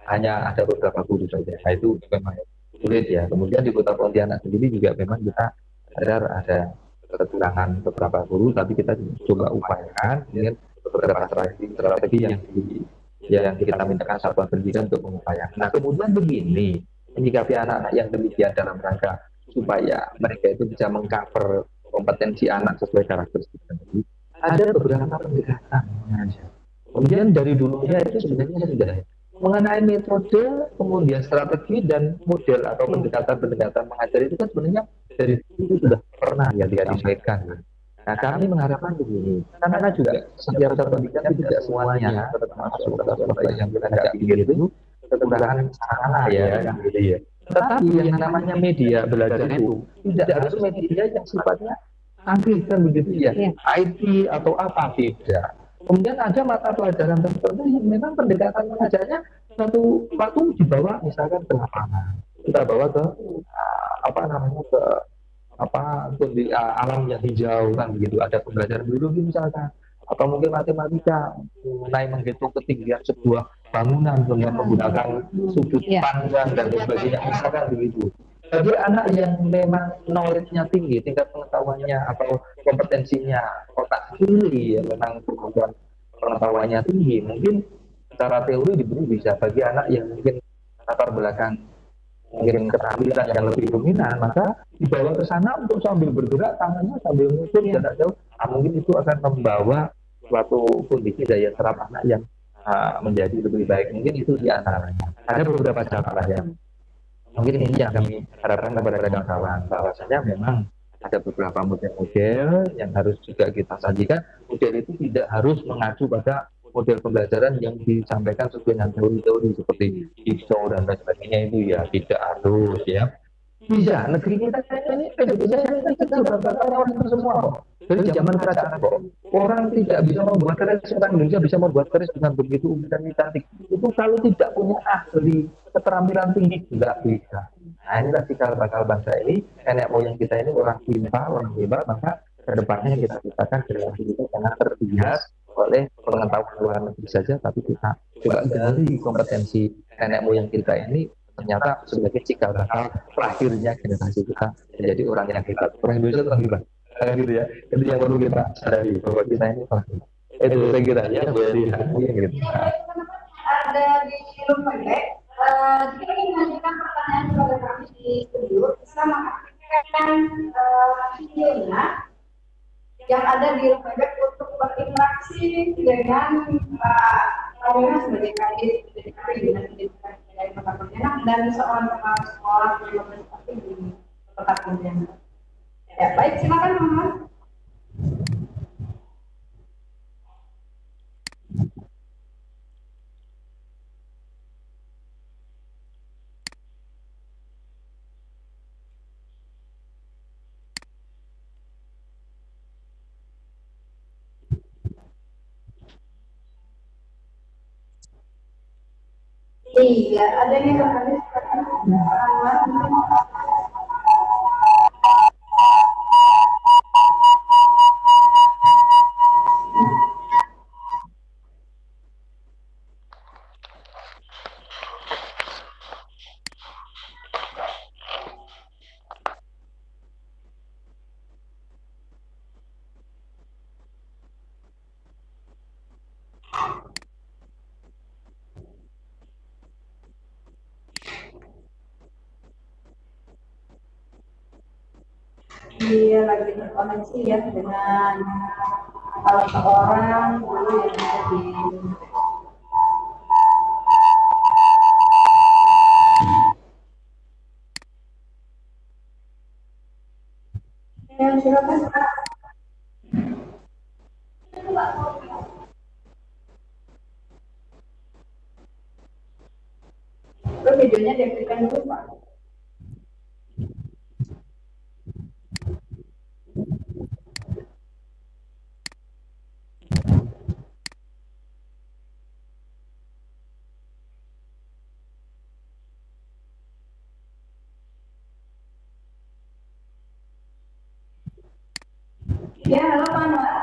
hanya ada beberapa guru saja. Nah itu memang sulit ya. Kemudian di Kota Pontianak sendiri juga memang kita sadar ada kekurangan beberapa guru, tapi kita coba upayakan dengan beberapa strategi yang kita mintakan satuan pendidikan untuk mengupayakan. Nah kemudian begini, menyikapi anak-anak yang demikian dalam rangka supaya mereka itu bisa mengcover kompetensi anak sesuai karakteristik tadi. Ada beberapa pendekatan. Kemudian dari dulunya itu sebenarnya sudah mengenai metode, kemudian strategi dan model atau pendekatan mengajar itu kan sebenarnya dari itu sudah pernah ya disampaikan. Nah kami mengharapkan begini, karena juga setiap pendidikan tidak semuanya, termasuk sekolah yang kita nggak pikir itu kekurangan sarana ya, yang gitu ya. Tetapi yang namanya media belajar itu tidak harus media yang sifatnya canggih kan begitu ya, IT atau apa tidak. Kemudian ada mata pelajaran tertentu yang memang pendekatan mengajarnya satu waktu dibawa misalkan ke lapangan, kita bawa ke di alam yang hijau kan begitu. Ada pembelajaran biologi misalkan, atau mungkin matematika mengenai menghitung ketinggian sebuah bangunan dengan menggunakan sudut pandang dan sebagainya misalkan begitu. Jadi anak yang memang knowledge-nya tinggi, tingkat pengetahuannya atau kompetensinya otak kiri ya memang kemampuan pengetahuannya tinggi, mungkin secara teori diberi bisa. Bagi anak yang mungkin latar belakang mungkin keterampilan yang lebih dominan, maka dibawa ke sana untuk sambil bergerak tangannya sambil mengukur jarak jauh. Nah, mungkin itu akan membawa suatu kondisi daya serap anak yang menjadi lebih baik. Mungkin itu di antaranya. Ada beberapa cara yang mungkin ini yang kami harapkan kepada kawan-kawan, bahwasanya memang ada beberapa model-model yang harus juga kita sajikan. Model itu tidak harus mengacu pada model pembelajaran yang disampaikan sesuai dengan teori-teori seperti IPSO dan lain sebagainya itu ya tidak harus ya. Bisa, negeri kita ini kita orang itu semua kok. Dari zaman kerajaan kok. Orang tidak bisa membuat keris, orang Indonesia bisa membuat keris dengan begitu dan cantik. Itu kalau tidak punya ahli keterampilan tinggi nggak bisa. Nah inilah cikal bakal bangsa ini, nenek moyang kita ini orang pintar, orang hebat, maka kedepannya kita ciptakan generasi kita jangan terbias oleh pengetahuan luar negeri saja, tapi kita coba gali kompetensi nenek moyang kita ini ternyata sebagai cikal bakal terakhirnya generasi kita menjadi orang yang hebat. Orang Indonesia orang hebat, gitu ya. Itu yang perlu kita sadari bahwa kita ini orang hebat. Itu saya kira ya, gitu. Ada di Lumpendek. Jika ingin mengajukan pertanyaan kepada kami di studio, bisa mengaktifkan videonya yang ada di Lumpendek untuk berinteraksi dengan Karina sebagai kadis Dinas Pendidikan dari Kota Pontianak dan seorang kepala sekolah yang berprestasi di Kota Pontianak. Ya, baik, silakan teman-teman. Iya, ada yang berkali Dia lagi terkoneksi ya dengan salah seorang guru yang ada di ya, silakan Pak. Itu videonya diaktifkan dulu Pak. Ya, halo Pak Anwar.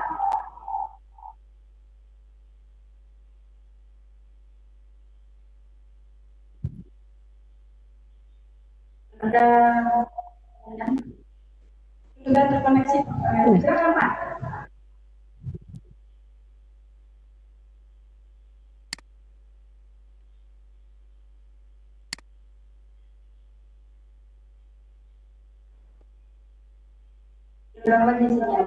Ada sudah terkoneksi. Silakan Pak. Berapa isinya?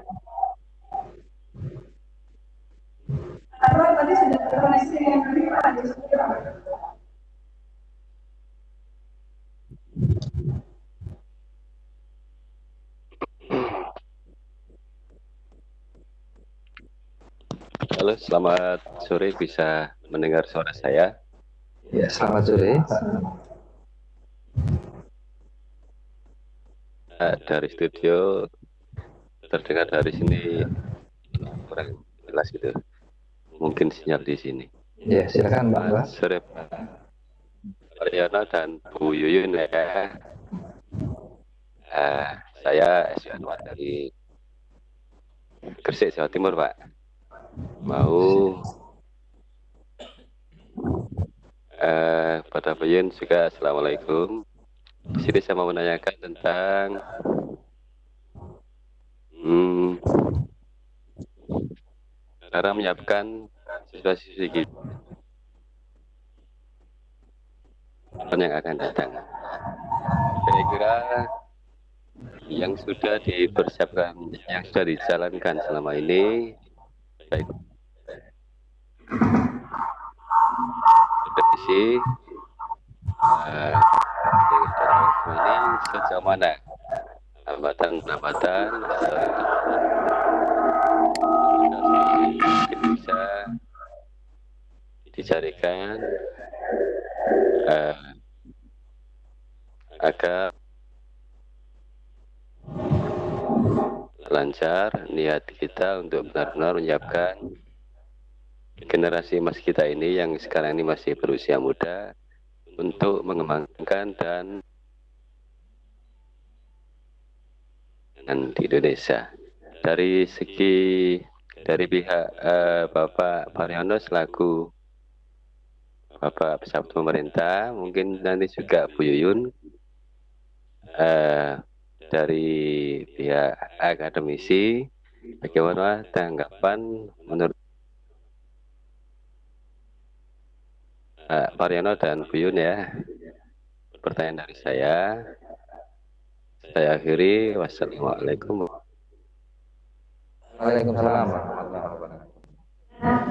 Atau tadi sudah terkoneksi yang kedua Pak? Halo, selamat sore. Bisa mendengar suara saya? Ya, selamat sore. Dari studio terdengar dari sini kurang jelas gitu. Mungkin sinyal di sini. Ya, silakan Mbak. Selamat sore Pak Aryono dan Bu Yuyun ya. Saya S. Anwar dari Gresik, Jawa Timur, Pak. Mau pada Bu Yuyun juga Assalamualaikum. Di sini saya mau menanyakan tentang cara menyiapkan siswa-siswi kita yang akan datang. Kira-kira yang sudah dipersiapkan, yang sudah dijalankan selama ini, baik kompetisi ini sejauh mana hambatan-hambatan mungkin bisa dicarikan agar lancar niat kita untuk benar-benar menyiapkan generasi emas kita ini yang sekarang ini masih berusia muda untuk mengembangkan dan di Indonesia. Dari segi dari pihak Bapak Paryono selaku Bapak pejabat pemerintah, mungkin nanti juga Bu Yuyun dari pihak akademisi, bagaimana tanggapan menurut Pak Paryono dan Bu Yuyun ya? Pertanyaan dari saya akhiri. Wassalamualaikum. Waalaikumsalam.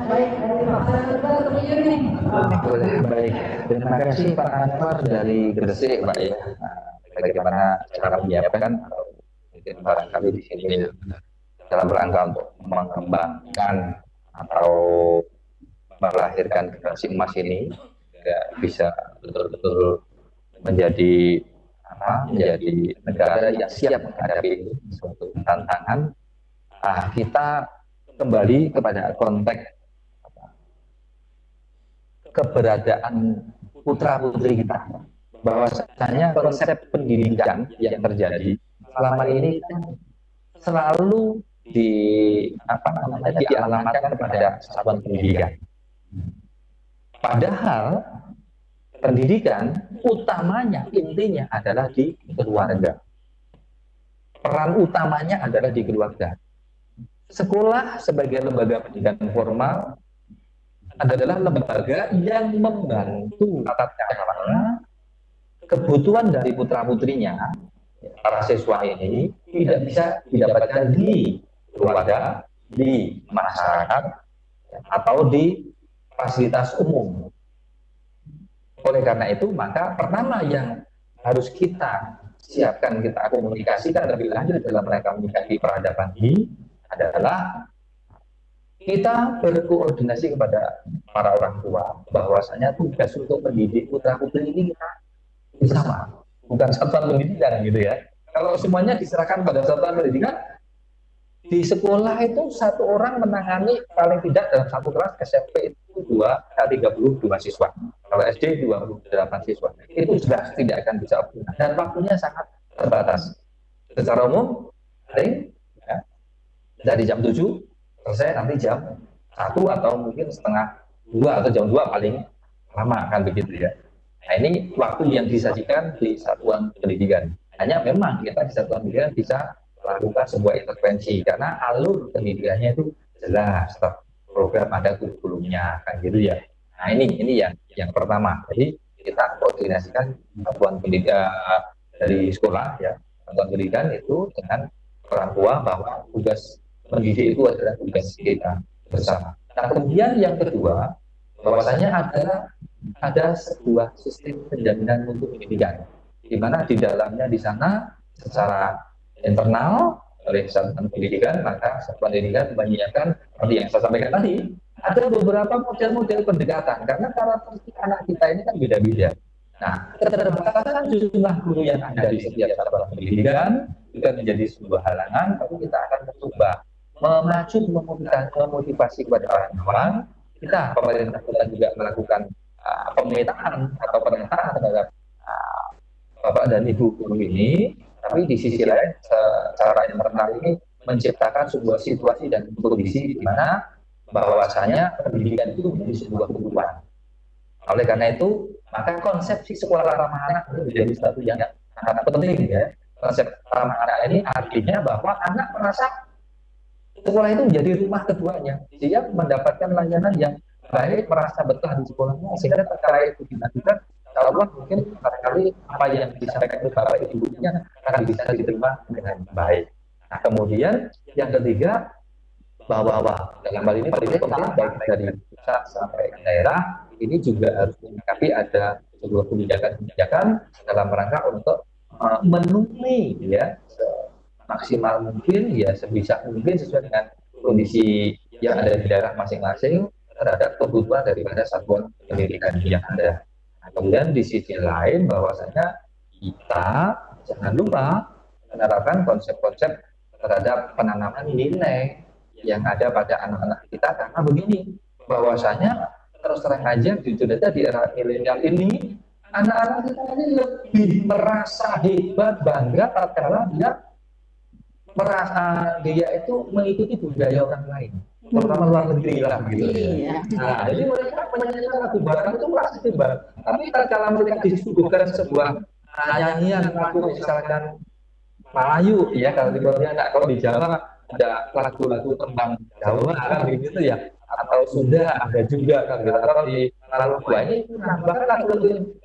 Baik, Boleh, baik. Terima kasih Pak Anwar dari Gresik, Pak ya. Bagaimana cara menyiapkan atau mungkin barangkali di sini dalam rangka untuk mengembangkan atau melahirkan generasi emas ini bisa betul-betul menjadi negara yang siap menghadapi suatu tantangan. Kita kembali kepada konteks keberadaan putra-putri kita, bahwasanya konsep pendidikan yang terjadi selama ini kan selalu dialamatkan kepada satuan pendidikan. Padahal pendidikan utamanya, intinya adalah di keluarga. Peran utamanya adalah di keluarga. Sekolah sebagai lembaga pendidikan formal adalah lembaga yang membantu tata cara kebutuhan dari putra-putrinya para siswa ini tidak bisa didapatkan di keluarga, di masyarakat, atau di fasilitas umum. Oleh karena itu, maka pertama yang harus kita siapkan, kita komunikasikan lebih lanjut dalam rangka menyikapi peradaban ini adalah kita berkoordinasi kepada para orang tua bahwasanya tugas untuk mendidik putra putri ini kita bersama, bukan satuan pendidikan gitu ya. Kalau semuanya diserahkan pada satuan pendidikan, di sekolah itu satu orang menangani paling tidak dalam satu kelas SMP itu 32 siswa. Kalau SD 28 siswa. Itu sudah tidak akan bisa optimal dan waktunya sangat terbatas. Secara umum, ya, dari jam 7 selesai nanti jam 1 atau mungkin setengah 2 atau jam 2 paling lama kan begitu ya. Nah ini waktu yang disajikan di satuan pendidikan. Hanya memang kita di satuan pendidikan bisa melakukan sebuah intervensi karena alur pendidikannya itu jelas, program ada kurikulumnya kan gitu ya. Nah ini yang pertama. Jadi kita koordinasikan satuan pendidikan dari sekolah ya, satuan pendidikan itu dengan orang tua bahwa tugas mendidik itu adalah tugas kita bersama. Nah kemudian yang kedua, bahwasanya ada sebuah sistem penjaminan mutu pendidikan, di mana di dalamnya di sana secara internal oleh satuan pendidikan, maka satuan pendidikan menyiapkan seperti yang saya sampaikan tadi, ada beberapa model-model pendekatan karena karakteristik anak kita ini kan beda-beda. Nah, keterbatasan jumlah guru yang ada di setiap satuan pendidikan juga menjadi sebuah halangan, tapi kita akan mencoba memacu, memotivasi kepada orang-orang. Kita pemerintah kita juga melakukan pemetaan atau penataan terhadap bapak dan ibu guru ini. Tapi di sisi lain, secara internal ini menciptakan sebuah situasi dan kondisi di mana bahwasanya pendidikan itu menjadi sebuah kebutuhan. Oleh karena itu, maka konsepsi sekolah ramah anak itu menjadi satu yang sangat penting ya. Konsep ramah anak ini artinya bahwa anak merasa sekolah itu menjadi rumah keduanya. Dia mendapatkan layanan yang baik, merasa betah di sekolahnya, sehingga terkait itu dilakukan. Kalau mungkin barangkali apa yang disampaikan oleh Bapak Ibunya akan bisa diterima dengan baik. Nah, kemudian yang ketiga, bahwa dalam hal ini paling penting baik dari pusat sampai daerah ini juga harus menyikapi ada sebuah kebijakan dalam rangka untuk memenuhi ya maksimal mungkin ya sebisa mungkin sesuai dengan kondisi yang ada di daerah masing-masing terhadap kebutuhan daripada satuan pendidikan yang ada. Nah, kemudian di sisi lain bahwasanya kita jangan lupa menerapkan konsep-konsep terhadap penanaman nilai yang ada pada anak-anak kita karena begini bahwasanya terus terang aja jujur aja di era milenial ini anak-anak kita ini lebih merasa hebat bangga tatkala dia itu mengikuti budaya orang lain terutama luar negeri lah gitu. Nah, jadi mereka menyanyikan lagu barat itu merasa hebat. Tapi tatkala mereka disuguhkan sebuah nyanyian lagu misalkan Melayu ya kalau di Jawa ada lagu-lagu tentang Jawa kan begitu ya atau Sunda ada juga kan gitu atau di Maluku ini bahkan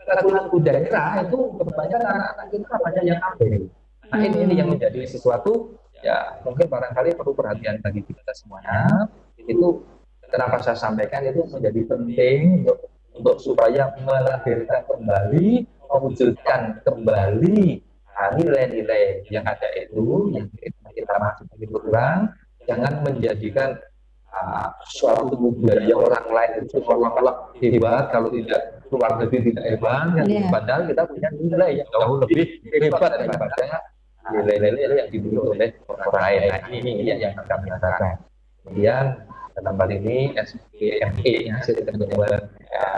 lagu-lagu daerah itu kebanyakan anak-anak kita banyak yang abeng. Nah ini yang menjadi sesuatu ya mungkin barangkali perlu perhatian bagi kita semuanya. Itu kenapa saya sampaikan itu menjadi penting untuk supaya melahirkan kembali, mewujudkan kembali nilai-nilai yang ada itu yang kita masih kurang. Jangan menjadikan suatu budaya orang lain itu seolah-olah hebat kalau tidak luar negeri tidak hebat. Padahal kita punya nilai yang jauh lebih hebat daripada nilai-nilai yang dimiliki oleh orang lain. Nah, ini yang kami katakan. Kemudian dalam hal ini SPME hasil penjualan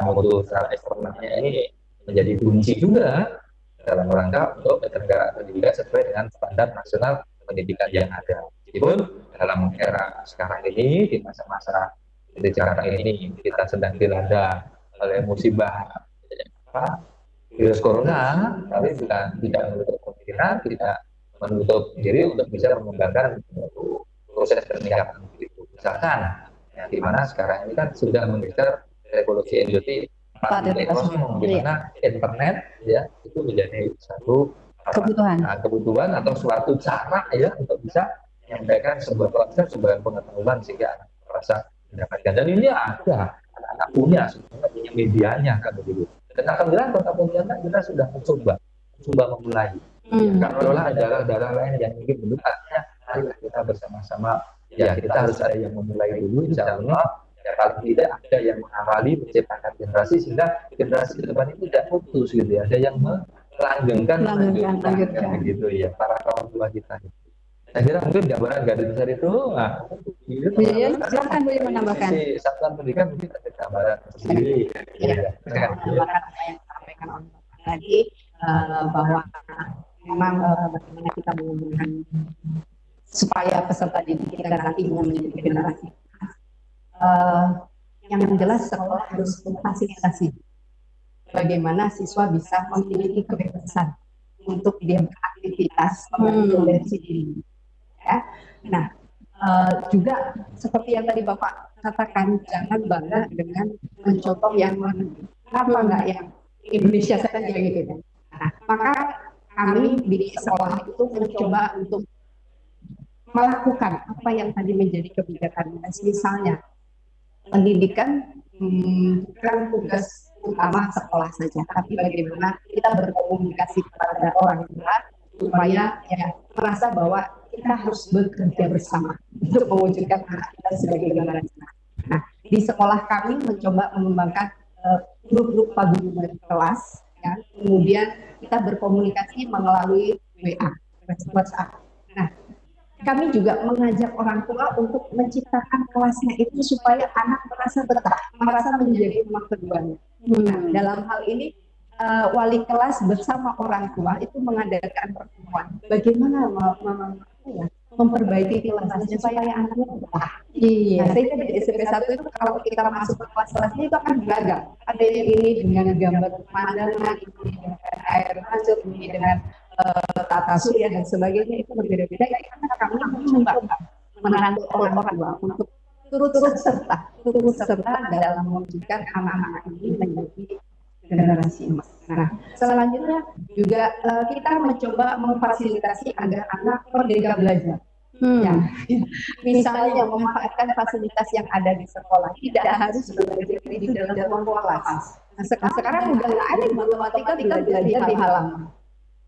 mutu secara eksternalnya ini menjadi kunci juga dalam rangka untuk penyelenggaraan pendidikan sesuai dengan standar nasional pendidikan yang ada. Meskipun dalam era sekarang ini di masa-masa seperti Jakarta ini kita sedang dilanda oleh musibah virus corona, tapi tidak menutup kemungkinan, tidak menutup diri untuk bisa mengembangkan proses peningkatan itu. Misalkan, ya, di mana sekarang ini kan sudah menggeser revolusi industri 4.0, di mana internet ya itu menjadi satu kebutuhan atau suatu cara ya untuk bisa menyampaikan sebuah konsep, sebuah pengetahuan sehingga anak merasa mendapatkan. Dan ini ada anak-anak punya sebenarnya punya medianya kan begitu. Dan alhamdulillah Kota Pontianak kita sudah mencoba memulai. Kalau ada daerah-daerah lain yang mungkin belum, artinya marilah kita bersama-sama. Ya kita harus ada yang memulai dulu, insya Allah. Ya paling tidak ada yang mengawali menciptakan generasi sehingga generasi ke depan itu tidak putus gitu ya. Ada yang melanggengkan gitu ya para kaum tua kita. Saya kira mungkin gambaran garis besar itu, silakan boleh menambahkan. Si satuan pendidikan mungkin ada gambaran sendiri. Ya, menambahkan apa yang disampaikan oleh Bapak tadi bahwa memang bagaimana kita menggunakan supaya peserta didik kita nantinya menjadi generasi. Yang jelas sekolah harus memfasilitasi bagaimana siswa bisa memiliki kebebasan untuk dia beraktivitas mengeksplorasi diri. Ya. Nah, juga seperti yang tadi Bapak katakan, jangan bangga dengan mencontoh yang mana, kenapa enggak yang Indonesia saja gitu kan. Nah, maka kami di sekolah itu mencoba untuk melakukan apa yang tadi menjadi kebijakan. Misalnya pendidikan bukan tugas utama sekolah saja, tapi bagaimana kita berkomunikasi kepada orang tua supaya ya merasa bahwa kita harus bekerja bersama untuk mewujudkan anak kita sebagai generasi. Nah, di sekolah kami mencoba mengembangkan grup-grup paguyuban kelas, ya. Kemudian kita berkomunikasi melalui WA, WhatsApp. Nah, kami juga mengajak orang tua untuk menciptakan kelasnya itu supaya anak merasa betah, merasa menjadi rumah keduanya. Nah, dalam hal ini wali kelas bersama orang tua itu mengadakan pertemuan bagaimana memperbaiki kelasnya supaya anaknya betah. Iya. Nah, sehingga di SMP 1 itu kalau kita masuk ke kelas-kelasnya itu akan beragam. Ada yang ini dengan gambar pemandangan, ini dengan air masuk, ini dengan tata surya dan sebagainya, itu berbeda-beda. Karena kami mencoba menantu orang tua untuk turut serta dalam mewujudkan anak-anak ini menjadi generasi emas. Nah, selanjutnya juga kita mencoba memfasilitasi agar anak merdeka belajar. Ya, misalnya memanfaatkan fasilitas yang ada di sekolah, tidak harus belajar di dalam ruang kelas. Nah, sekarang udah nggak ada matematika belajar di halaman.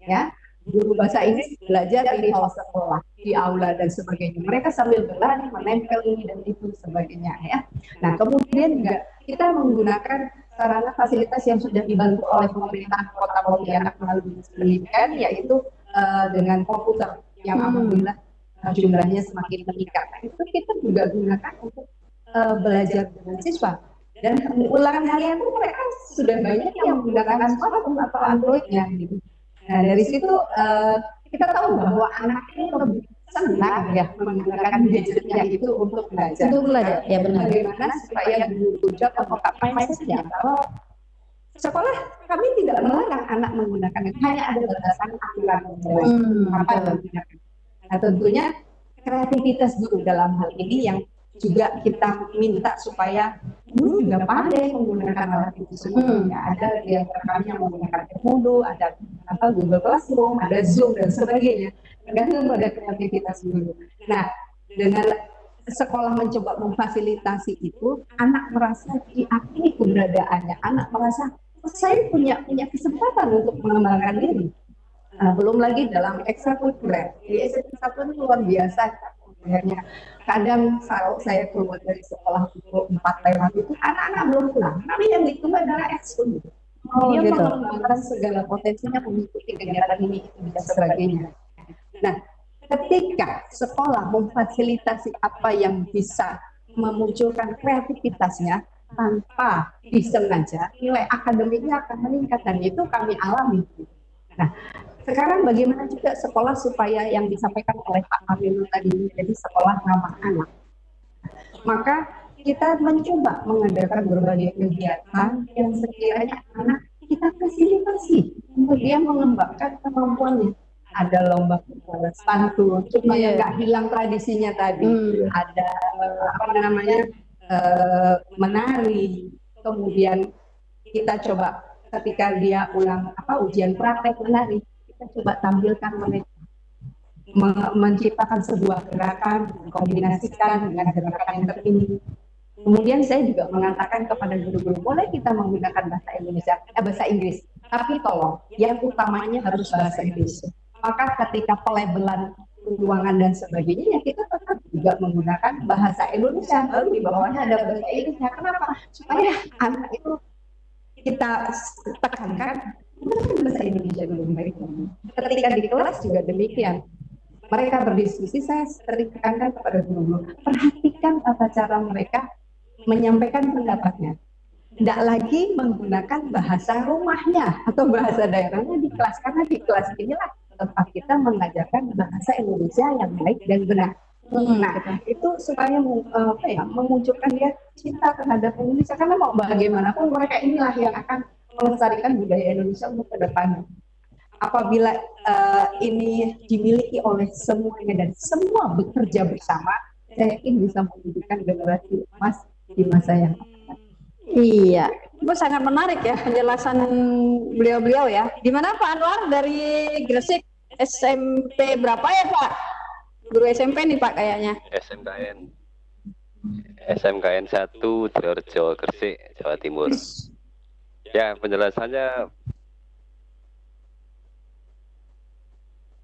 Ya, guru bahasa Inggris belajar di hal sekolah, di aula dan sebagainya. Mereka sambil berlari menempel ini dan itu sebagainya ya. Nah, kemudian juga kita menggunakan sarana fasilitas yang sudah dibantu oleh pemerintah Kota Pontianak melalui pendidikan, yaitu dengan komputer yang alhamdulillah jumlahnya semakin meningkat. Nah, itu kita juga gunakan untuk belajar dengan siswa. Dan ulangan harian itu mereka sudah banyak yang menggunakan smartphone atau Android-nya gitu. Nah, dari situ kita tahu bahwa anak ini lebih senang ya menggunakan gadgetnya itu untuk belajar. Untuk belajar, ya benar. Bagaimana supaya guru atau mindsetnya kalau sekolah kami tidak melarang anak menggunakan, hanya ada batasan aturan apa yang digunakan. Nah, tentunya kreativitas guru dalam hal ini yang juga kita minta supaya guru juga pandai menggunakan alat itu semuanya. Ada yang kami yang menggunakan Edmodo, ada Google Classroom, ada Zoom dan sebagainya. Tergantung pada kreativitas guru. Nah, dengan sekolah mencoba memfasilitasi itu, anak merasa diakui keberadaannya. Anak merasa saya punya kesempatan untuk mengembangkan diri. Nah, belum lagi dalam ekstrakurikuler. Di SMP 1 itu luar biasa. Kadang kalau saya keluar dari sekolah pukul 4 lewat itu anak-anak belum pulang, tapi yang ditunggu adalah ekskul. Dia mengembangkan segala potensinya mengikuti kegiatan ini dan sebagainya. Nah, ketika sekolah memfasilitasi apa yang bisa memunculkan kreativitasnya tanpa disengaja, nilai akademiknya akan meningkat dan itu kami alami. Nah, sekarang bagaimana juga sekolah supaya yang disampaikan oleh Pak Mariono tadi menjadi sekolah ramah anak. Maka kita mencoba mengadakan berbagai kegiatan yang sekiranya anak kita fasilitasi untuk dia mengembangkan kemampuannya. Ada lomba balas pantun supaya nggak hilang tradisinya tadi. Ada menari. Kemudian kita coba ketika dia ulang ujian praktek menari, kita coba tampilkan mereka, menciptakan sebuah gerakan, kombinasikan dengan gerakan yang terkini. Kemudian saya juga mengatakan kepada guru-guru, boleh kita menggunakan bahasa Inggris, tapi tolong yang utamanya harus bahasa Inggris. Maka ketika pelabelan ruangan dan sebagainya, ya kita tetap juga menggunakan bahasa Indonesia, lalu di bawahnya ada bahasa Inggrisnya. Kenapa? Supaya anak itu kita tekankan bahasa Indonesia dulu baik. Ketika di kelas juga demikian. Mereka berdiskusi, saya sering tekankan kepada guru-guru, perhatikan tata cara mereka menyampaikan pendapatnya. Tidak lagi menggunakan bahasa rumahnya atau bahasa daerahnya di kelas, karena di kelas inilah tempat kita mengajarkan bahasa Indonesia yang baik dan benar. Nah, itu supaya memunculkan dia cinta terhadap Indonesia, karena mau bagaimanapun mereka inilah yang akan melestarikan budaya Indonesia untuk ke depannya. Apabila ini dimiliki oleh semuanya dan semua bekerja bersama, saya yakin bisa menjadikan generasi emas di masa yang akan datang. Iya, itu sangat menarik ya penjelasan beliau-beliau ya. Gimana Pak Anwar dari Gresik, SMP berapa ya Pak? Guru SMP nih Pak kayaknya. SMKN 1 Direjo, Gresik, Jawa Timur. Ya, penjelasannya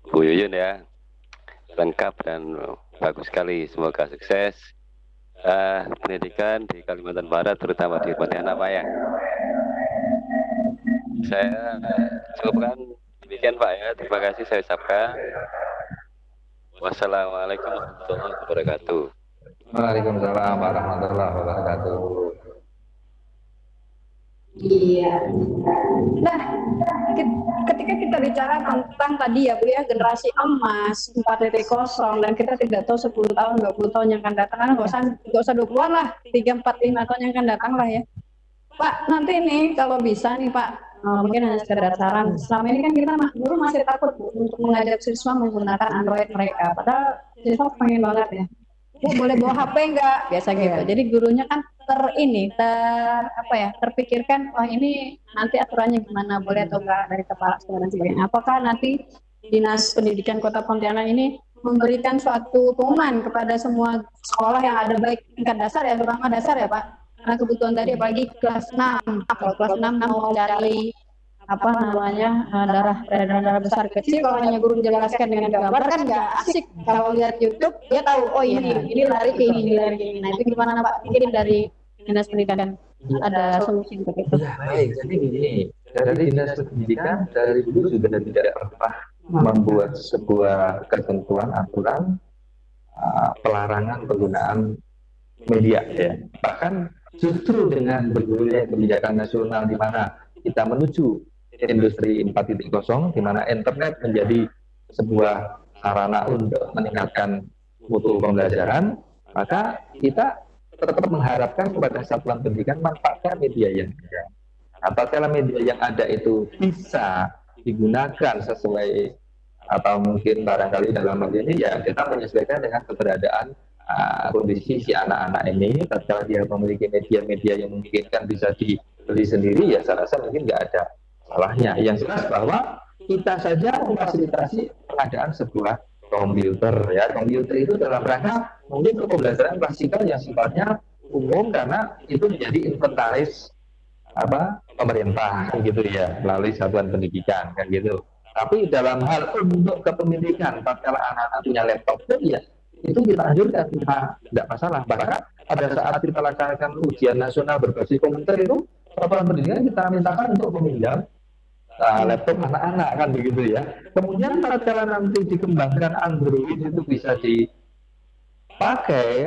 Bu Yuyun ya, lengkap dan bagus sekali. Semoga sukses pendidikan di Kalimantan Barat, terutama di Pontianak Pak ya. Saya cukupkan demikian Pak ya. Terima kasih saya ucapkan. Wassalamualaikum warahmatullahi wabarakatuh. Waalaikumsalam warahmatullahi wabarakatuh. Iya. Nah, ketika kita bicara tentang tadi ya Bu ya, generasi emas 4.0 dan kita tidak tahu 10 tahun, 20 tahun yang akan datang, karena nggak usah 20-an lah, 3, 4, 5 tahun yang akan datang lah ya. Pak, nanti nih kalau bisa nih Pak, mungkin hanya sekedar saran. Selama ini kan kita guru masih takut Bu untuk mengajak siswa menggunakan Android mereka, padahal siswa pengen banget ya. Bu, boleh bawa HP enggak? Biasa gitu. Jadi gurunya kan terpikirkan, wah ini nanti aturannya gimana, boleh atau enggak dari kepala sekolah dan sebagainya. Apakah nanti Dinas Pendidikan Kota Pontianak ini memberikan suatu pengumuman kepada semua sekolah yang ada, baik tingkat dasar ya, terutama dasar ya Pak, karena kebutuhan tadi apalagi kelas 6, kalau kelas 6 mau cari darah besar kecil, kalau hanya guru menjelaskan dengan gambar kan nggak asik. Kalau lihat YouTube dia tahu, oh ini lari ke ini lari ke ini. Nah itu gimana Pak? Mungkin dari Dinas Pendidikan ada solusi untuk itu. Ya, baik, jadi gini, dari Dinas Pendidikan dari dulu juga tidak pernah membuat sebuah ketentuan aturan pelarangan penggunaan media ya. Bahkan justru dengan bergulirnya kebijakan nasional di mana kita menuju industri 4.0, di mana internet menjadi sebuah sarana untuk meningkatkan mutu pembelajaran, maka kita tetap mengharapkan kepada satuan pendidikan manfaatkan media yang ada. Apabila media yang ada itu bisa digunakan sesuai atau mungkin barangkali dalam hal ini ya kita menyesuaikan dengan keberadaan kondisi si anak-anak ini. Tatkala dia memiliki media-media yang memungkinkan bisa dibeli sendiri, ya saya rasa mungkin nggak ada salahnya. Yang jelas bahwa kita saja memfasilitasi pengadaan sebuah komputer ya. Komputer itu dalam rangka mungkin untuk pembelajaran klasikal yang sifatnya umum, karena itu menjadi inventaris pemerintah gitu ya, melalui satuan pendidikan kan gitu. Tapi dalam hal untuk kepemilikan, tatkala anak-anak punya laptop pun ya itu kita anjurkan, kita tidak masalah. Bahkan pada saat kita laksanakan ujian nasional berbasis komputer itu, satuan pendidikan kita mintakan untuk meminjam laptop anak-anak kan begitu ya. Kemudian tatkala nanti dikembangkan Android itu bisa dipakai,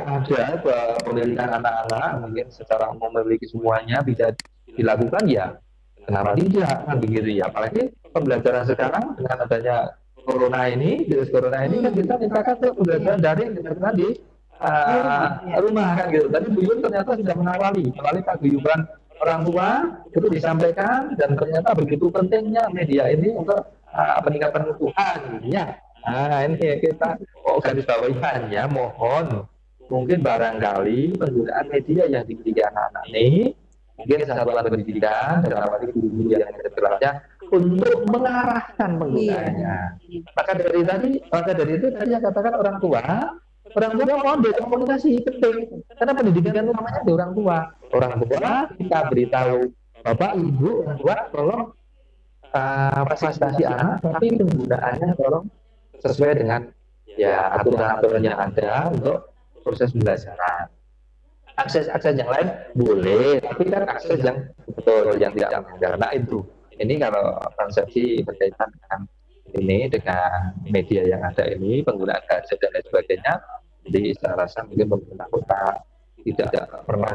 ada pendidikan anak-anak mungkin secara umum memiliki semuanya bisa dilakukan, ya kenapa tidak kan begitu ya. Apalagi pembelajaran sekarang dengan adanya virus corona ini kan kita mintakan untuk pembelajaran daring di rumah kan gitu. Tadi Bu Yun ternyata sudah mengawali melalui paguyuban orang tua itu disampaikan, dan ternyata begitu pentingnya media ini untuk peningkatan mutuannya. Nah ini kita garis bawahinya, mohon mungkin barangkali penggunaan media yang dimiliki anak-anak ini, mungkin satuan pendidikan dan apalagi guru-guru yang ada di kelasnya untuk mengarahkan penggunaannya. Maka dari itu tadi saya katakan orang tua model komunikasi penting. Karena pendidikan utamanya di orang tua. Orang tua kita beritahu bapak, ibu, orang tua tolong fasilitasi anak, tapi penggunaannya tolong sesuai dengan ya aturan-aturan yang ada untuk proses pembelajaran. Akses yang lain boleh, tapi kan akses yang betul, yang tidak melanggar. Nah itu, ini kalau konsepsi berkaitan dengan ini, dengan media yang ada ini, penggunaan gadget dan lain sebagainya, jadi saya rasa mungkin pemerintah kota tidak pernah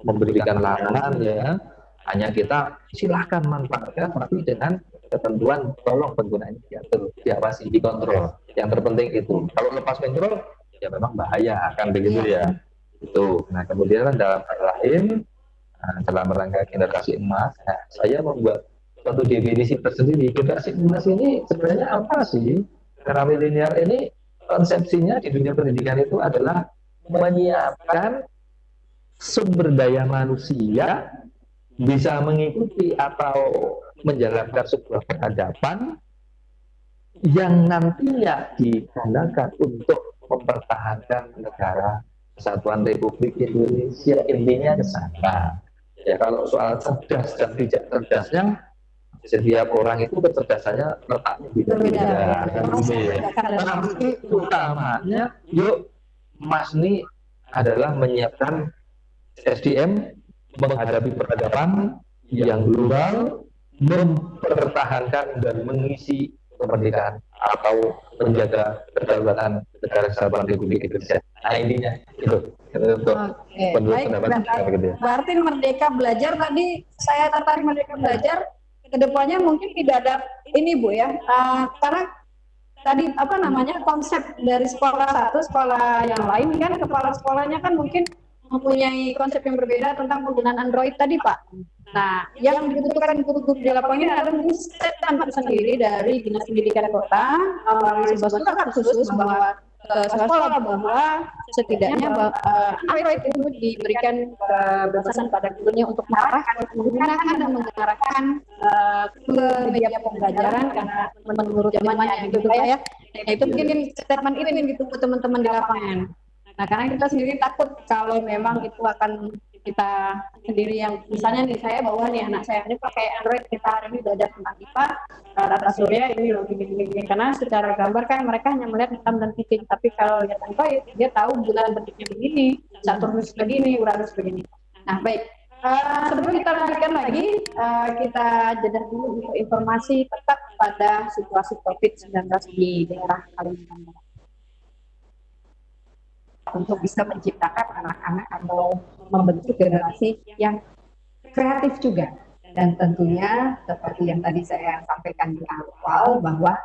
memberikan larangan ya, hanya kita silahkan manfaatkan, tapi dengan ketentuan tolong penggunaannya diatur, diawasi, dikontrol. Yang terpenting itu, kalau lepas kontrol ya memang bahaya, kan begitu ya. Itu. Nah kemudian dalam hal lain, dalam rangka generasi emas, saya membuat suatu definisi tersendiri. Generasi emas ini sebenarnya apa sih? Karena milenial ini konsepsinya di dunia pendidikan itu adalah menyiapkan sumber daya manusia bisa mengikuti atau menjalankan sebuah peradaban yang nantinya digunakan untuk mempertahankan negara Kesatuan Republik Indonesia. Intinya ke sana. Ya kalau soal cerdas dan tidak cerdasnya, setiap orang itu kecerdasannya letaknya beda-beda. Tapi utamanya, yuk Mas ini adalah menyiapkan SDM menghadapi peradaban yang global, mempertahankan dan mengisi kemerdekaan atau menjaga kedaulatan negara Kesatuan Republik Indonesia. Nah intinya itu untuk pendapat gitu ya. Berarti Merdeka Belajar tadi saya tertarik Merdeka Belajar kedepannya mungkin tidak ada ini Bu ya, karena tadi apa namanya konsep dari sekolah satu sekolah yang lain kan kepala sekolahnya kan mungkin mempunyai konsep yang berbeda tentang penggunaan Android tadi Pak. Nah, yang dibutuhkan guru-guru di lapangan adalah statement sendiri dari Dinas Pendidikan Kota melalui sebuah surat khusus bahwa sekolah bahwa setidaknya Android itu diberikan kebebasan pada gurunya untuk menggunakan dan mengarahkan ke media pembelajaran karena menurut zamannya gitu ya. Nah, itu mungkin statement itu yang ditunggu teman-teman di lapangan. Nah, karena kita sendiri takut kalau memang itu akan kita sendiri yang misalnya nih saya bawa nih anak saya ini pakai Android, kita hari ini belajar tentang IPA, tata surya ini loh gini karena secara gambar kan mereka hanya melihat hitam dan putih, tapi kalau lihat Android dia tahu bulan bentuknya begini, Saturnus begini, Uranus begini. Nah baik, sebelum kita lanjutkan lagi, kita jeda dulu untuk informasi tetap pada situasi COVID-19 di daerah Kalimantan Barat untuk bisa menciptakan anak-anak atau membentuk generasi yang kreatif juga. Dan tentunya seperti yang tadi saya sampaikan di awal bahwa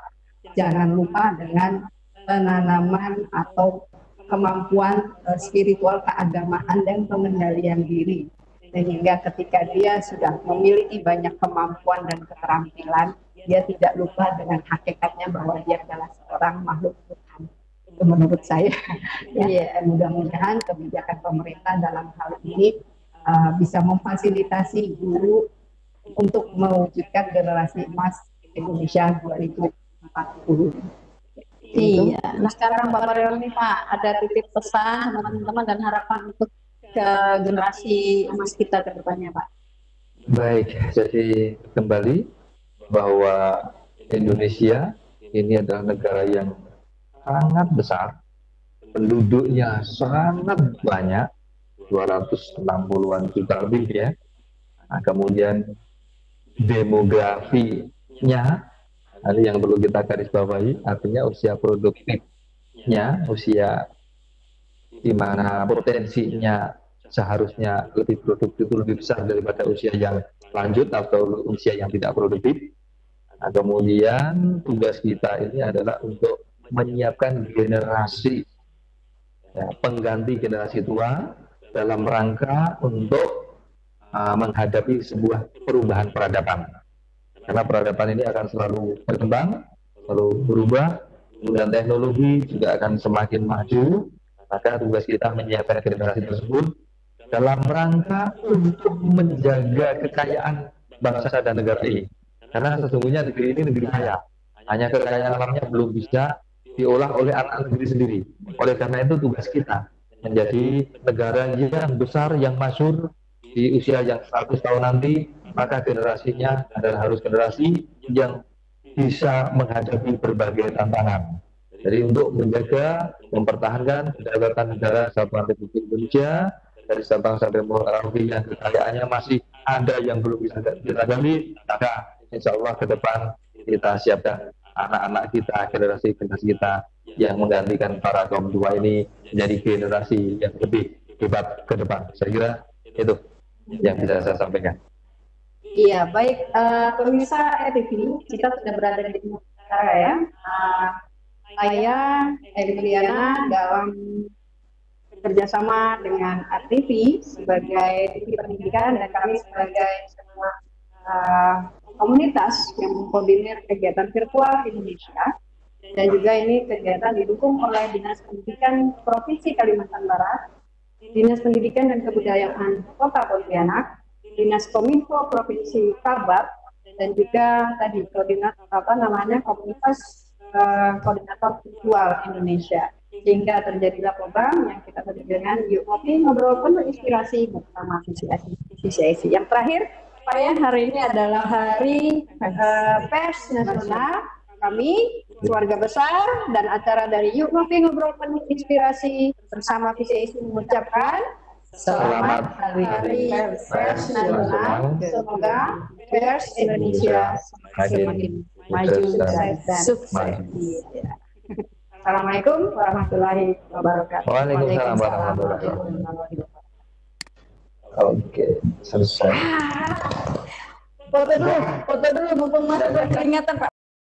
jangan lupa dengan penanaman atau kemampuan spiritual keagamaan dan pengendalian diri. Sehingga ketika dia sudah memiliki banyak kemampuan dan keterampilan, dia tidak lupa dengan hakikatnya bahwa dia adalah seorang makhluk Tuhan. Itu menurut saya. Ya, mudah-mudahan kebijakan pemerintah dalam hal ini bisa memfasilitasi guru untuk mewujudkan generasi emas Indonesia 2040. Iya. Nah sekarang Pak Marion nih Pak, ada titip pesan teman-teman dan harapan untuk ke generasi emas kita ke depannya Pak. Baik, jadi kembali bahwa Indonesia ini adalah negara yang sangat besar, penduduknya sangat banyak, 260-an juta lebih ya. Nah, kemudian demografinya, ini yang perlu kita garis bawahi, artinya usia produktifnya, usia di mana potensinya seharusnya lebih produktif, lebih besar daripada usia yang lanjut atau usia yang tidak produktif. Nah, kemudian tugas kita ini adalah untuk menyiapkan generasi pengganti generasi tua dalam rangka untuk menghadapi sebuah perubahan peradaban. Karena peradaban ini akan selalu berkembang, selalu berubah, kemudian teknologi juga akan semakin maju. Maka tugas kita menyiapkan generasi tersebut dalam rangka untuk menjaga kekayaan bangsa dan negara ini. Karena sesungguhnya negeri ini negeri kaya. Hanya kekayaan alamnya belum bisa diolah oleh anak negeri sendiri. Oleh karena itu tugas kita menjadi negara yang besar, yang masyhur di usia yang 100 tahun nanti, maka generasinya adalah harus generasi yang bisa menghadapi berbagai tantangan. Jadi untuk menjaga, mempertahankan kedaulatan negara Kesatuan Republik Indonesia dari Sabang sampai Merauke yang kekayaannya masih ada yang belum bisa kita gali, maka insya Allah ke depan kita siapkan anak-anak kita, generasi-generasi kita yang menggantikan para kaum tua ini menjadi generasi yang lebih hebat ke depan. Saya kira itu yang bisa saya sampaikan. Iya, baik pemirsa RTV, kita sudah berada di acara ya. Saya Emiliana dalam bekerjasama dengan RTV sebagai TV Pendidikan dan kami sebagai sebuah komunitas yang mengkoordinir kegiatan virtual Indonesia, dan juga ini kegiatan didukung oleh Dinas Pendidikan Provinsi Kalimantan Barat, Dinas Pendidikan dan Kebudayaan Kota Pontianak, Dinas Kominfo Provinsi Kalbar, dan juga tadi komunitas koordinator virtual Indonesia, sehingga terjadilah program yang kita sebut dengan Yuk Ngopi Ngobrol Penuh Inspirasi bersama VCIC. Yang terakhir, hari ini adalah hari pers nasional. Kami keluarga besar dan acara dari Yuk Ngopi Ngobrol Penuh Inspirasi bersama VCIC mengucapkan selamat hari pers nasional. Semoga pers Indonesia semakin maju dan sukses. Assalamualaikum warahmatullahi wabarakatuh. Waalaikumsalam warahmatullahi wabarakatuh. Oke, selesai. Foto dulu, mumpung masih beringatan Pak.